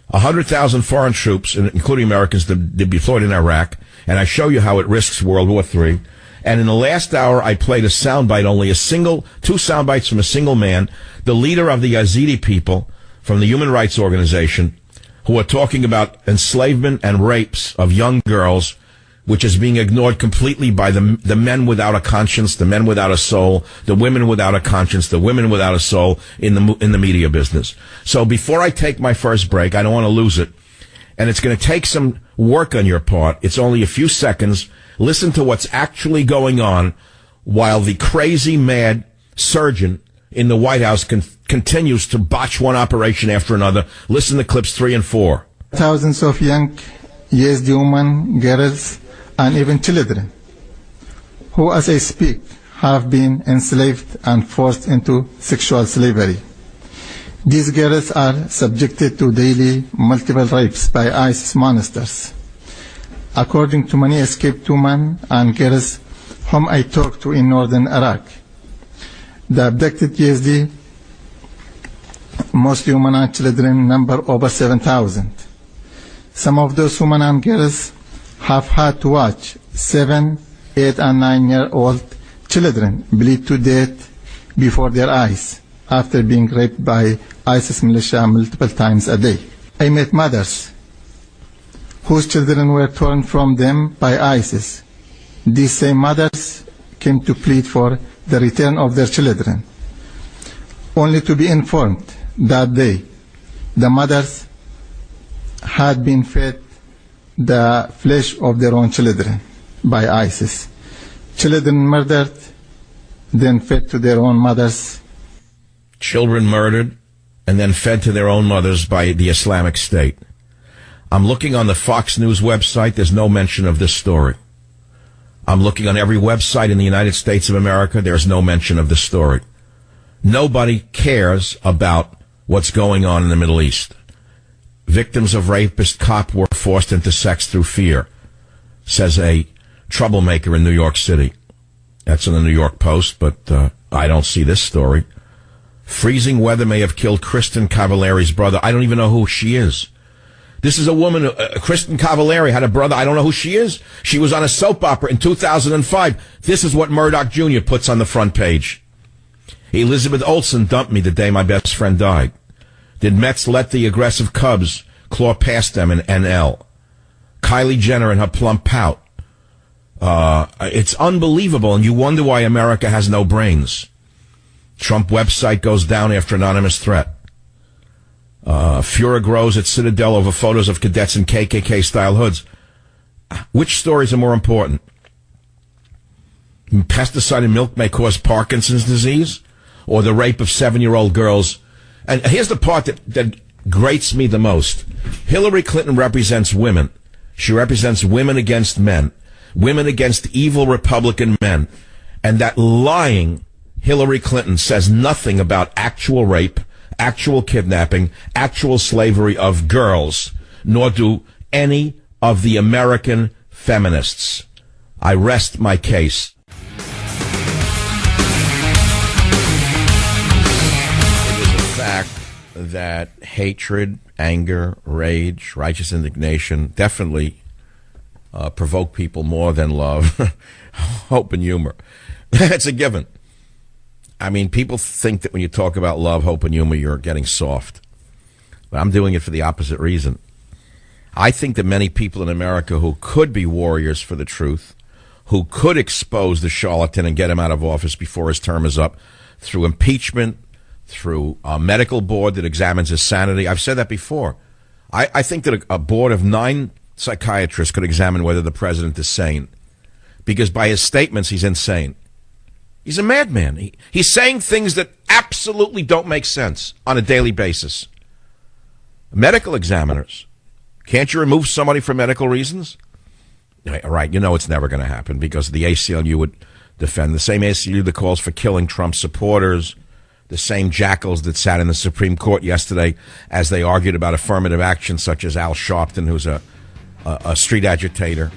100,000 foreign troops, including Americans, to be deployed in Iraq, and I show you how it risks World War III. And in the last hour, I played a soundbite, two sound bites from a single man, the leader of the Yazidi people from the Human Rights Organization, who are talking about enslavement and rapes of young girls, which is being ignored completely by the men without a conscience, the men without a soul, the women without a conscience, the women without a soul in the media business. So before I take my first break, I don't want to lose it, and it's going to take some work on your part. It's only a few seconds. Listen to what's actually going on while the crazy, mad surgeon in the White House continues to botch one operation after another. Listen to clips 3 and 4. Thousands of young Yazidi women, girls, and even children, who, as I speak, have been enslaved and forced into sexual slavery. These girls are subjected to daily multiple rapes by ISIS monsters. According to many escaped women and girls whom I talked to in northern Iraq, the abducted Yazidi, mostly women and children, number over 7,000. Some of those women and girls have had to watch 7, 8, and 9-year-old children bleed to death before their eyes after being raped by ISIS militia multiple times a day. I met mothers whose children were torn from them by ISIS. These same mothers came to plead for the return of their children, only to be informed that the mothers had been fed the flesh of their own children by ISIS. Children murdered, then fed to their own mothers. Children murdered and then fed to their own mothers by the Islamic State. I'm looking on the Fox News website. There's no mention of this story. I'm looking on every website in the United States of America. There's no mention of this story. Nobody cares about what's going on in the Middle East. Victims of rapist cop were forced into sex through fear, says a troublemaker in New York City. That's in the New York Post, but I don't see this story. Freezing weather may have killed Kristen Cavallari's brother. I don't even know who she is. This is a woman, Kristen Cavallari, had a brother. I don't know who she is. She was on a soap opera in 2005. This is what Murdoch Jr. puts on the front page. Elizabeth Olsen dumped me the day my best friend died. Did Mets let the aggressive Cubs claw past them in NL? Kylie Jenner and her plump pout. It's unbelievable, and you wonder why America has no brains. Trump website goes down after anonymous threat. Furor grows at Citadel over photos of cadets in KKK-style hoods. Which stories are more important? Pesticide in milk may cause Parkinson's disease? Or the rape of 7-year-old girls? And here's the part that grates me the most. Hillary Clinton represents women. She represents women against men. Women against evil Republican men. And that lying Hillary Clinton says nothing about actual rape, actual kidnapping, actual slavery of girls, nor do any of the American feminists. I rest my case. It is a fact that hatred, anger, rage, righteous indignation definitely provoke people more than love, hope, and humor. It's a given. I mean, people think that when you talk about love, hope, and humor, you're getting soft. But I'm doing it for the opposite reason. I think that many people in America who could be warriors for the truth, who could expose the charlatan and get him out of office before his term is up, through impeachment, through a medical board that examines his sanity. I've said that before. I think that a board of 9 psychiatrists could examine whether the president is sane. Because by his statements, he's insane. He's a madman. He's saying things that absolutely don't make sense on a daily basis. Medical examiners. Can't you remove somebody for medical reasons? Right, you know it's never going to happen because the ACLU would defend. The same ACLU that calls for killing Trump supporters, the same jackals that sat in the Supreme Court yesterday as they argued about affirmative action, such as Al Sharpton, who's a street agitator.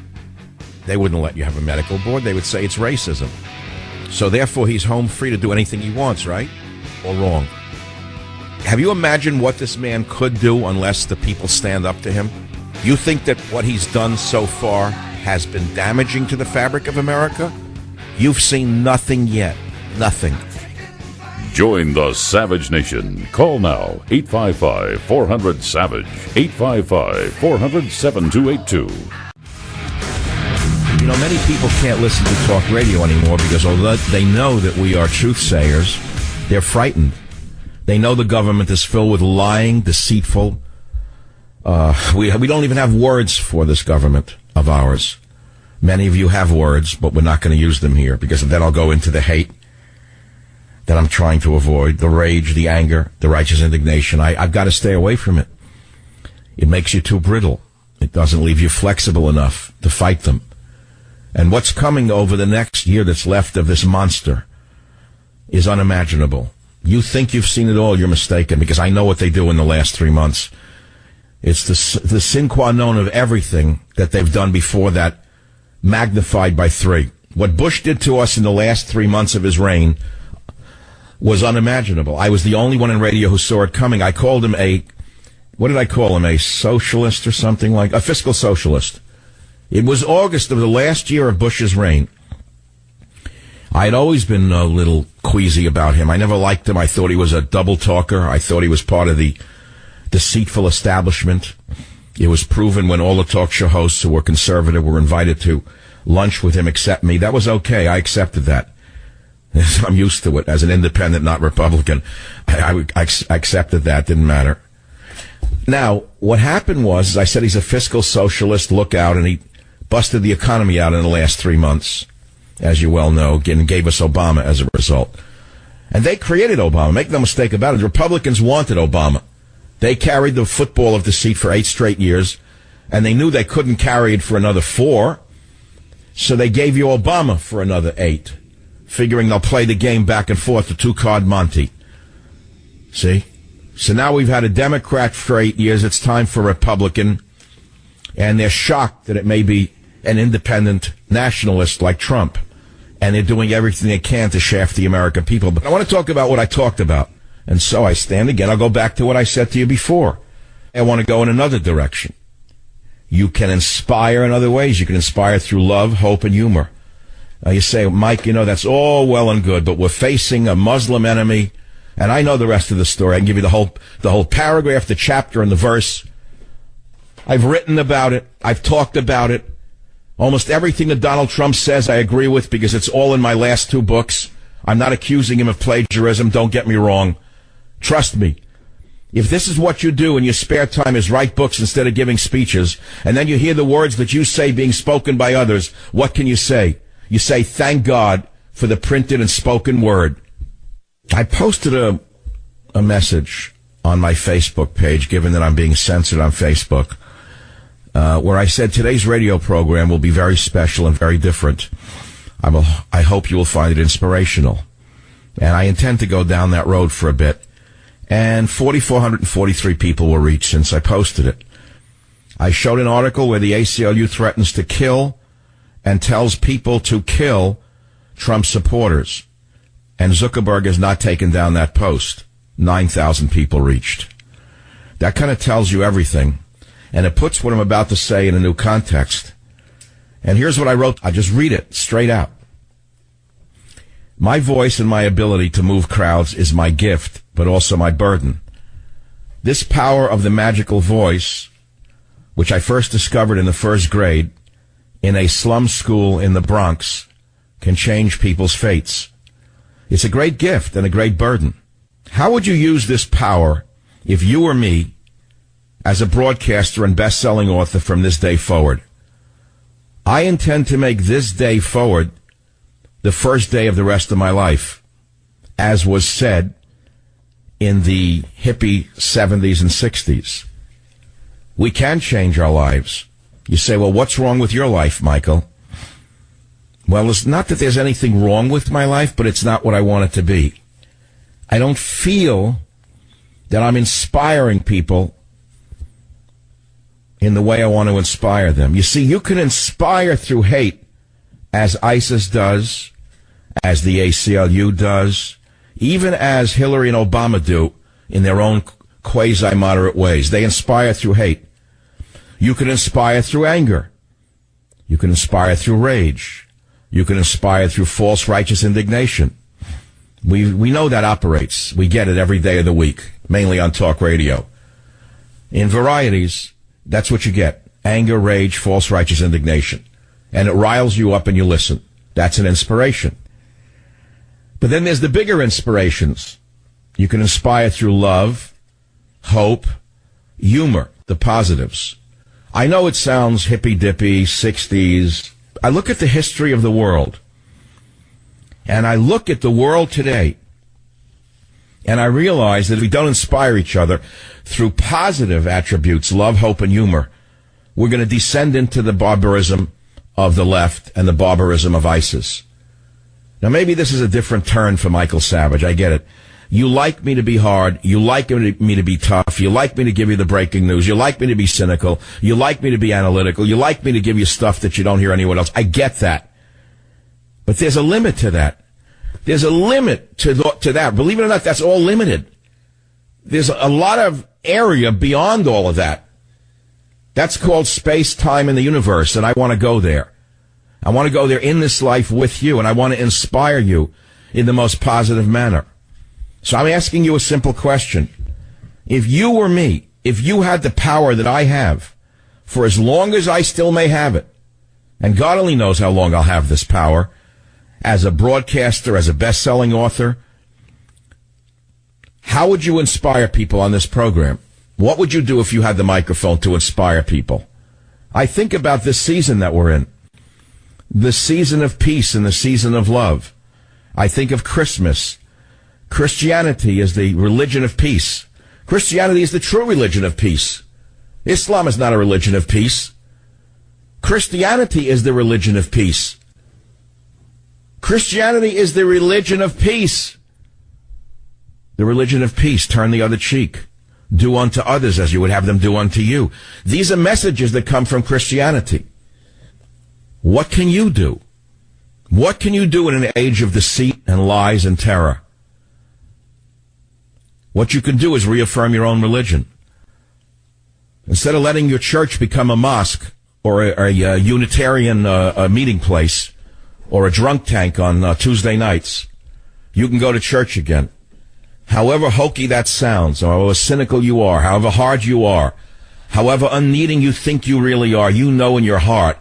They wouldn't let you have a medical board. They would say it's racism. So therefore, he's home free to do anything he wants, right? Or wrong? Have you imagined what this man could do unless the people stand up to him? You think that what he's done so far has been damaging to the fabric of America? You've seen nothing yet. Nothing. Join the Savage Nation. Call now, 855-400-SAVAGE, 855-400-7282. You know, many people can't listen to talk radio anymore because although they know that we are truth sayers, they're frightened. They know the government is filled with lying, deceitful. We don't even have words for this government of ours. Many of you have words, but we're not going to use them here because then I'll go into the hate that I'm trying to avoid, the rage, the anger, the righteous indignation. I've got to stay away from it. It makes you too brittle. It doesn't leave you flexible enough to fight them. And what's coming over the next year that's left of this monster is unimaginable. You think you've seen it all, you're mistaken, because I know what they do in the last 3 months. It's the sine qua non of everything that they've done before that, magnified by 3. What Bush did to us in the last 3 months of his reign was unimaginable. I was the only one in radio who saw it coming. I called him a socialist or something like, a fiscal socialist. It was August of the last year of Bush's reign. I had always been a little queasy about him. I never liked him. I thought he was a double talker. I thought he was part of the deceitful establishment. It was proven when all the talk show hosts who were conservative were invited to lunch with him except me. That was okay. I accepted that. I'm used to it. As an independent, not Republican, I accepted that. Didn't matter. Now, what happened was, I said he's a fiscal socialist, look out, and he busted the economy out in the last 3 months, as you well know, and gave us Obama as a result. And they created Obama. Make no mistake about it. The Republicans wanted Obama. They carried the football of deceit for 8 straight years, and they knew they couldn't carry it for another 4, so they gave you Obama for another 8. Figuring they'll play the game back and forth, the 2-card Monte. See? So now we've had a Democrat for 8 years. It's time for a Republican. And they're shocked that it may be an independent nationalist like Trump. And they're doing everything they can to shaft the American people. But I want to talk about what I talked about. And so I stand again. I'll go back to what I said to you before. I want to go in another direction. You can inspire in other ways. You can inspire through love, hope, and humor. You say, Mike, you know, that's all well and good, but we're facing a Muslim enemy, and I know the rest of the story. I can give you the whole paragraph, the chapter, and the verse. I've written about it. I've talked about it. Almost everything that Donald Trump says I agree with because it's all in my last 2 books. I'm not accusing him of plagiarism. Don't get me wrong. Trust me. If this is what you do in your spare time is write books instead of giving speeches, and then you hear the words that you say being spoken by others, what can you say? You say, thank God for the printed and spoken word. I posted a message on my Facebook page, given that I'm being censored on Facebook, where I said today's radio program will be very special and very different. I hope you will find it inspirational. And I intend to go down that road for a bit. And 4,443 people were reached since I posted it. I showed an article where the ACLU threatens to kill and tells people to kill Trump supporters. And Zuckerberg has not taken down that post. 9,000 people reached. That kind of tells you everything. And it puts what I'm about to say in a new context. And here's what I wrote. I'll just read it straight out. My voice and my ability to move crowds is my gift, but also my burden. This power of the magical voice, which I first discovered in the 1st grade, in a slum school in the Bronx, can change people's fates. It's a great gift and a great burden. How would you use this power if you or me, as a broadcaster and best-selling author from this day forward? I intend to make this day forward the first day of the rest of my life, as was said in the hippie 70s and 60s. We can change our lives. You say, well, what's wrong with your life, Michael? Well, it's not that there's anything wrong with my life, but it's not what I want it to be. I don't feel that I'm inspiring people in the way I want to inspire them. You see, you can inspire through hate, as ISIS does, as the ACLU does, even as Hillary and Obama do in their own quasi-moderate ways. They inspire through hate. You can inspire through anger. You can inspire through rage. You can inspire through false righteous indignation. We know that operates. We get it every day of the week, mainly on talk radio. In varieties, that's what you get. Anger, rage, false righteous indignation. And it riles you up and you listen. That's an inspiration. But then there's the bigger inspirations. You can inspire through love, hope, humor, the positives. I know it sounds hippy-dippy, 60s. I look at the history of the world. And I look at the world today, and I realize that if we don't inspire each other through positive attributes, love, hope, and humor, we're going to descend into the barbarism of the left and the barbarism of ISIS. Now, maybe this is a different turn for Michael Savage. I get it. You like me to be hard. You like me to be tough. You like me to give you the breaking news. You like me to be cynical. You like me to be analytical. You like me to give you stuff that you don't hear anyone else. I get that. But there's a limit to that. There's a limit to that. Believe it or not, that's all limited. There's a lot of area beyond all of that. That's called space, time, and the universe, and I want to go there. I want to go there in this life with you, and I want to inspire you in the most positive manner. So I'm asking you a simple question. If you were me, if you had the power that I have, for as long as I still may have it, and God only knows how long I'll have this power, as a broadcaster, as a best-selling author, how would you inspire people on this program? What would you do if you had the microphone to inspire people? I think about this season that we're in, the season of peace and the season of love. I think of Christmas. Christianity is the religion of peace. Christianity is the true religion of peace. Islam is not a religion of peace. Christianity is the religion of peace. Christianity is the religion of peace. The religion of peace. Turn the other cheek. Do unto others as you would have them do unto you. These are messages that come from Christianity. What can you do? What can you do in an age of deceit and lies and terror? What you can do is reaffirm your own religion. Instead of letting your church become a mosque or a Unitarian meeting place or a drunk tank on Tuesday nights, you can go to church again. However hokey that sounds, or however cynical you are, however hard you are, however unneeding you think you really are, you know in your heart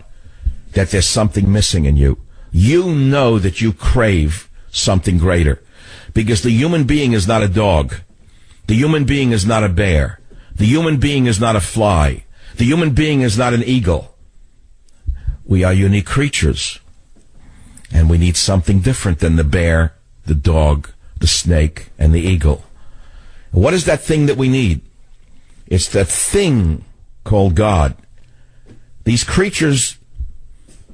that there's something missing in you. You know that you crave something greater. Because the human being is not a dog. The human being is not a bear. The human being is not a fly. The human being is not an eagle. We are unique creatures. And we need something different than the bear, the dog, the snake, and the eagle. What is that thing that we need? It's that thing called God. These creatures,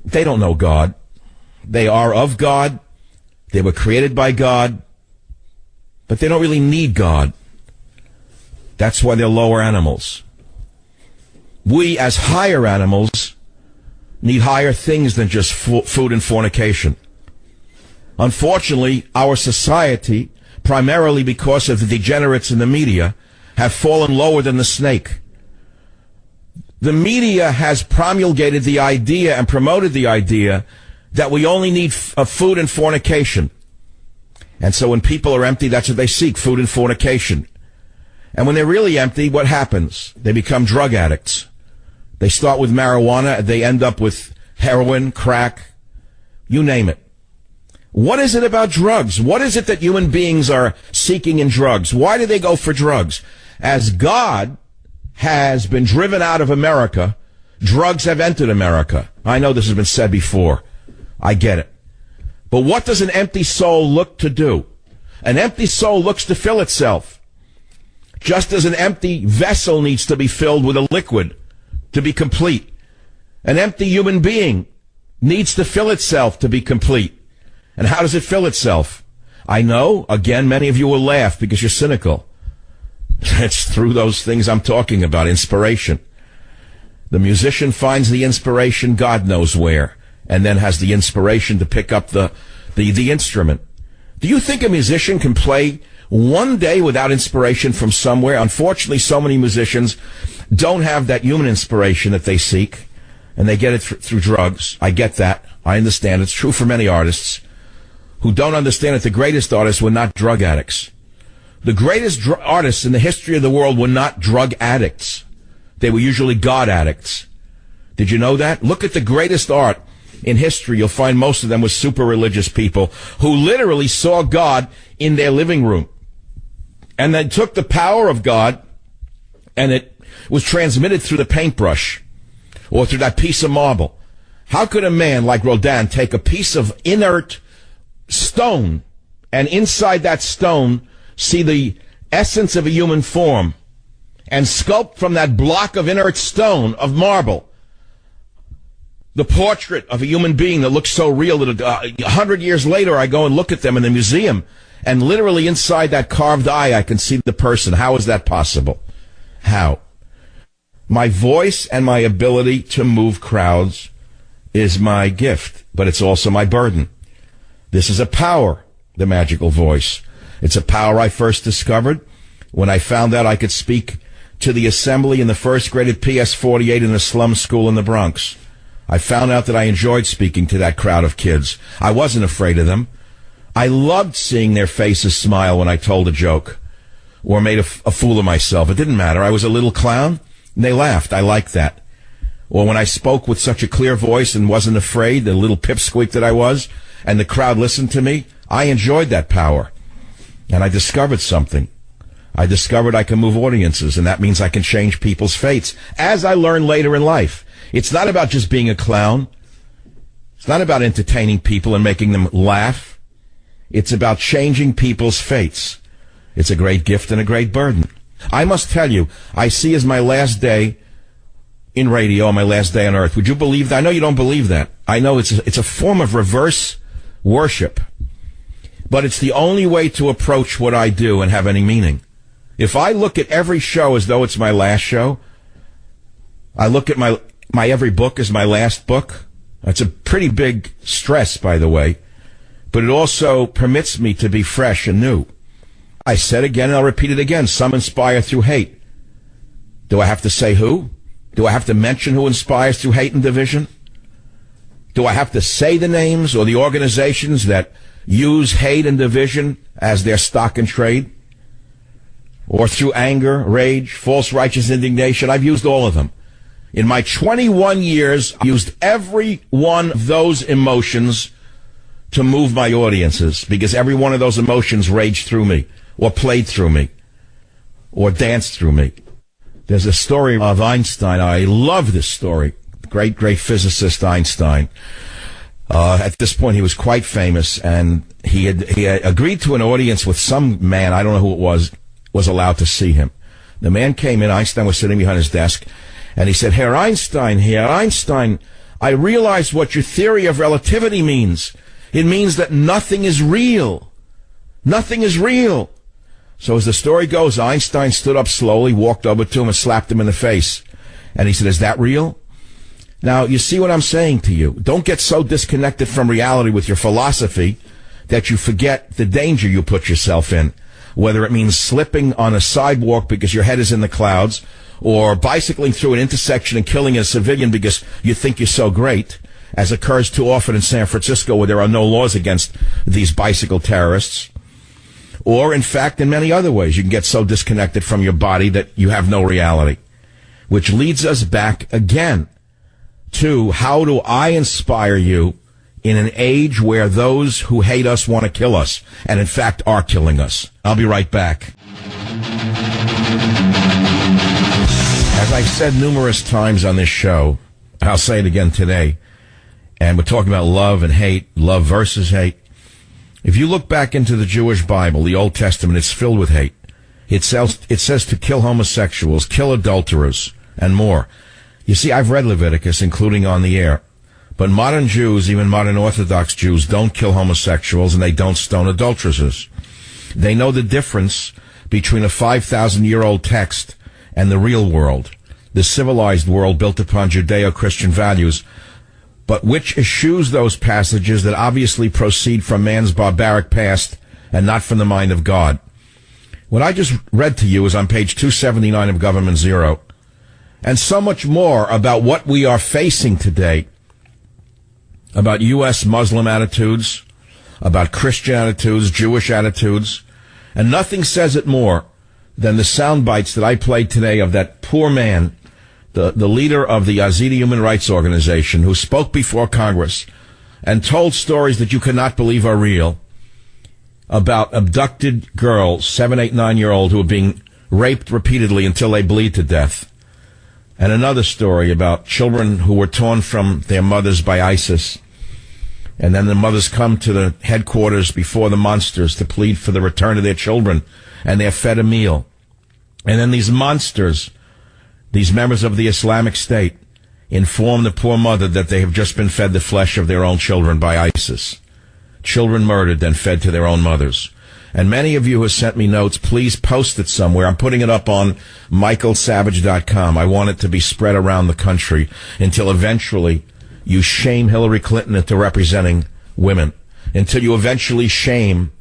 they don't know God. They are of God. They were created by God. But they don't really need God. That's why they're lower animals. We, as higher animals, need higher things than just food and fornication. Unfortunately, our society, primarily because of the degenerates in the media, have fallen lower than the snake. The media has promulgated the idea and promoted the idea that we only need food and fornication. And so when people are empty, that's what they seek, food and fornication. And when they're really empty, what happens? They become drug addicts. They start with marijuana, they end up with heroin, crack, you name it. What is it about drugs? What is it that human beings are seeking in drugs? Why do they go for drugs? As God has been driven out of America, drugs have entered America. I know this has been said before. I get it. But what does an empty soul look to do? An empty soul looks to fill itself. Just as an empty vessel needs to be filled with a liquid to be complete. An empty human being needs to fill itself to be complete. And how does it fill itself? I know, again, many of you will laugh because you're cynical. It's through those things I'm talking about, inspiration. The musician finds the inspiration God knows where, and then has the inspiration to pick up the instrument. Do you think a musician can play one day without inspiration from somewhere? Unfortunately, so many musicians don't have that human inspiration that they seek, and they get it through drugs. I get that. I understand. It's true for many artists who don't understand that the greatest artists were not drug addicts. The greatest artists in the history of the world were not drug addicts. They were usually God addicts. Did you know that? Look at the greatest art in history. You'll find most of them were super religious people who literally saw God in their living room. And then took the power of God, and it was transmitted through the paintbrush or through that piece of marble. How could a man like Rodin take a piece of inert stone and inside that stone see the essence of a human form and sculpt from that block of inert stone, of marble, the portrait of a human being that looks so real that 100 years later I go and look at them in the museum, and literally inside that carved eye I can see the person? How is that possible? How? My voice and my ability to move crowds is my gift, but it's also my burden. This is a power, the magical voice. It's a power I first discovered when I found out I could speak to the assembly in the first grade at PS 48 in a slum school in the Bronx. I found out that I enjoyed speaking to that crowd of kids. I wasn't afraid of them. I loved seeing their faces smile when I told a joke or made a fool of myself. It didn't matter. I was a little clown, and they laughed. I liked that. Or when I spoke with such a clear voice and wasn't afraid, the little pipsqueak that I was, and the crowd listened to me, I enjoyed that power. And I discovered something. I discovered I can move audiences, and that means I can change people's fates, as I learned later in life. It's not about just being a clown. It's not about entertaining people and making them laugh. It's about changing people's fates. It's a great gift and a great burden. I must tell you, I see as my last day in radio, my last day on earth. Would you believe that? I know you don't believe that. I know it's a form of reverse worship. But it's the only way to approach what I do and have any meaning. If I look at every show as though it's my last show, I look at my every book as my last book. That's a pretty big stress, by the way. But it also permits me to be fresh and new. I said again, and I'll repeat it again, some inspire through hate. Do I have to say who? Do I have to mention who inspires through hate and division? Do I have to say the names or the organizations that use hate and division as their stock and trade? Or through anger, rage, false righteous indignation? I've used all of them. In my 21 years, I used every one of those emotions to move my audiences, because every one of those emotions raged through me, or played through me, or danced through me. There's a story of Einstein. I love this story. Great, great physicist Einstein. At this point, he was quite famous, and he had agreed to an audience with some man, I don't know who it was allowed to see him. The man came in, Einstein was sitting behind his desk, and he said, Herr Einstein, I realize what your theory of relativity means. It means that nothing is real. Nothing is real. So as the story goes, Einstein stood up slowly, walked over to him and slapped him in the face. And he said, is that real? Now, you see what I'm saying to you. Don't get so disconnected from reality with your philosophy that you forget the danger you put yourself in. Whether it means slipping on a sidewalk because your head is in the clouds, or bicycling through an intersection and killing a civilian because you think you're so great, as occurs too often in San Francisco where there are no laws against these bicycle terrorists. Or, in fact, in many other ways, you can get so disconnected from your body that you have no reality. Which leads us back again to how do I inspire you in an age where those who hate us want to kill us, and in fact are killing us. I'll be right back. As I've said numerous times on this show, I'll say it again today, and we're talking about love and hate, love versus hate. If you look back into the Jewish Bible, the Old Testament, it's filled with hate. It says to kill homosexuals, kill adulterers, and more. You see, I've read Leviticus, including on the air, But modern Jews, even modern Orthodox Jews, don't kill homosexuals and they don't stone adulteresses. They know the difference between a 5,000-year-old text and the real world, the civilized world built upon Judeo-Christian values, but which eschews those passages that obviously proceed from man's barbaric past and not from the mind of God. What I just read to you is on page 279 of Government Zero, and so much more about what we are facing today, about U.S. Muslim attitudes, about Christian attitudes, Jewish attitudes, and nothing says it more than the sound bites that I played today of that poor man, the leader of the Yazidi Human Rights Organization, who spoke before Congress and told stories that you cannot believe are real about abducted girls, 7, 8, 9-year-old, who are being raped repeatedly until they bleed to death. And another story about children who were torn from their mothers by ISIS. And then the mothers come to the headquarters before the monsters to plead for the return of their children, and they're fed a meal. And then these monsters, these members of the Islamic State, inform the poor mother that they have just been fed the flesh of their own children by ISIS. Children murdered, then fed to their own mothers. And many of you have sent me notes. Please post it somewhere. I'm putting it up on michaelsavage.com. I want it to be spread around the country until eventually you shame Hillary Clinton into representing women, until you eventually shame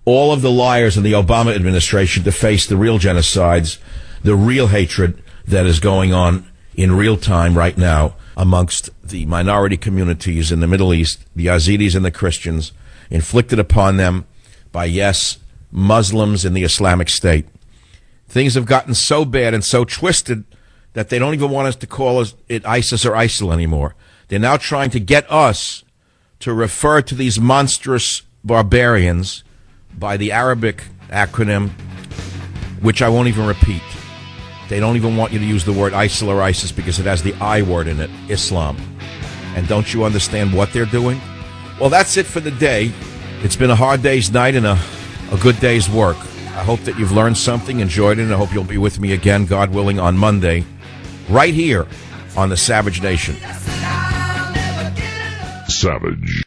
all of the liars in the Obama administration to face the real genocides, the real hatred that is going on in real time right now amongst the minority communities in the Middle East, the Yazidis and the Christians, inflicted upon them by, yes, Muslims in the Islamic State. Things have gotten so bad and so twisted that they don't even want us to call it ISIS or ISIL anymore. They're now trying to get us to refer to these monstrous barbarians by the Arabic acronym, which I won't even repeat. They don't even want you to use the word ISIL or ISIS because it has the I word in it, Islam. And don't you understand what they're doing? Well, that's it for the day. It's been a hard day's night and a good day's work. I hope that you've learned something, enjoyed it, and I hope you'll be with me again, God willing, on Monday, right here on the Savage Nation. Savage.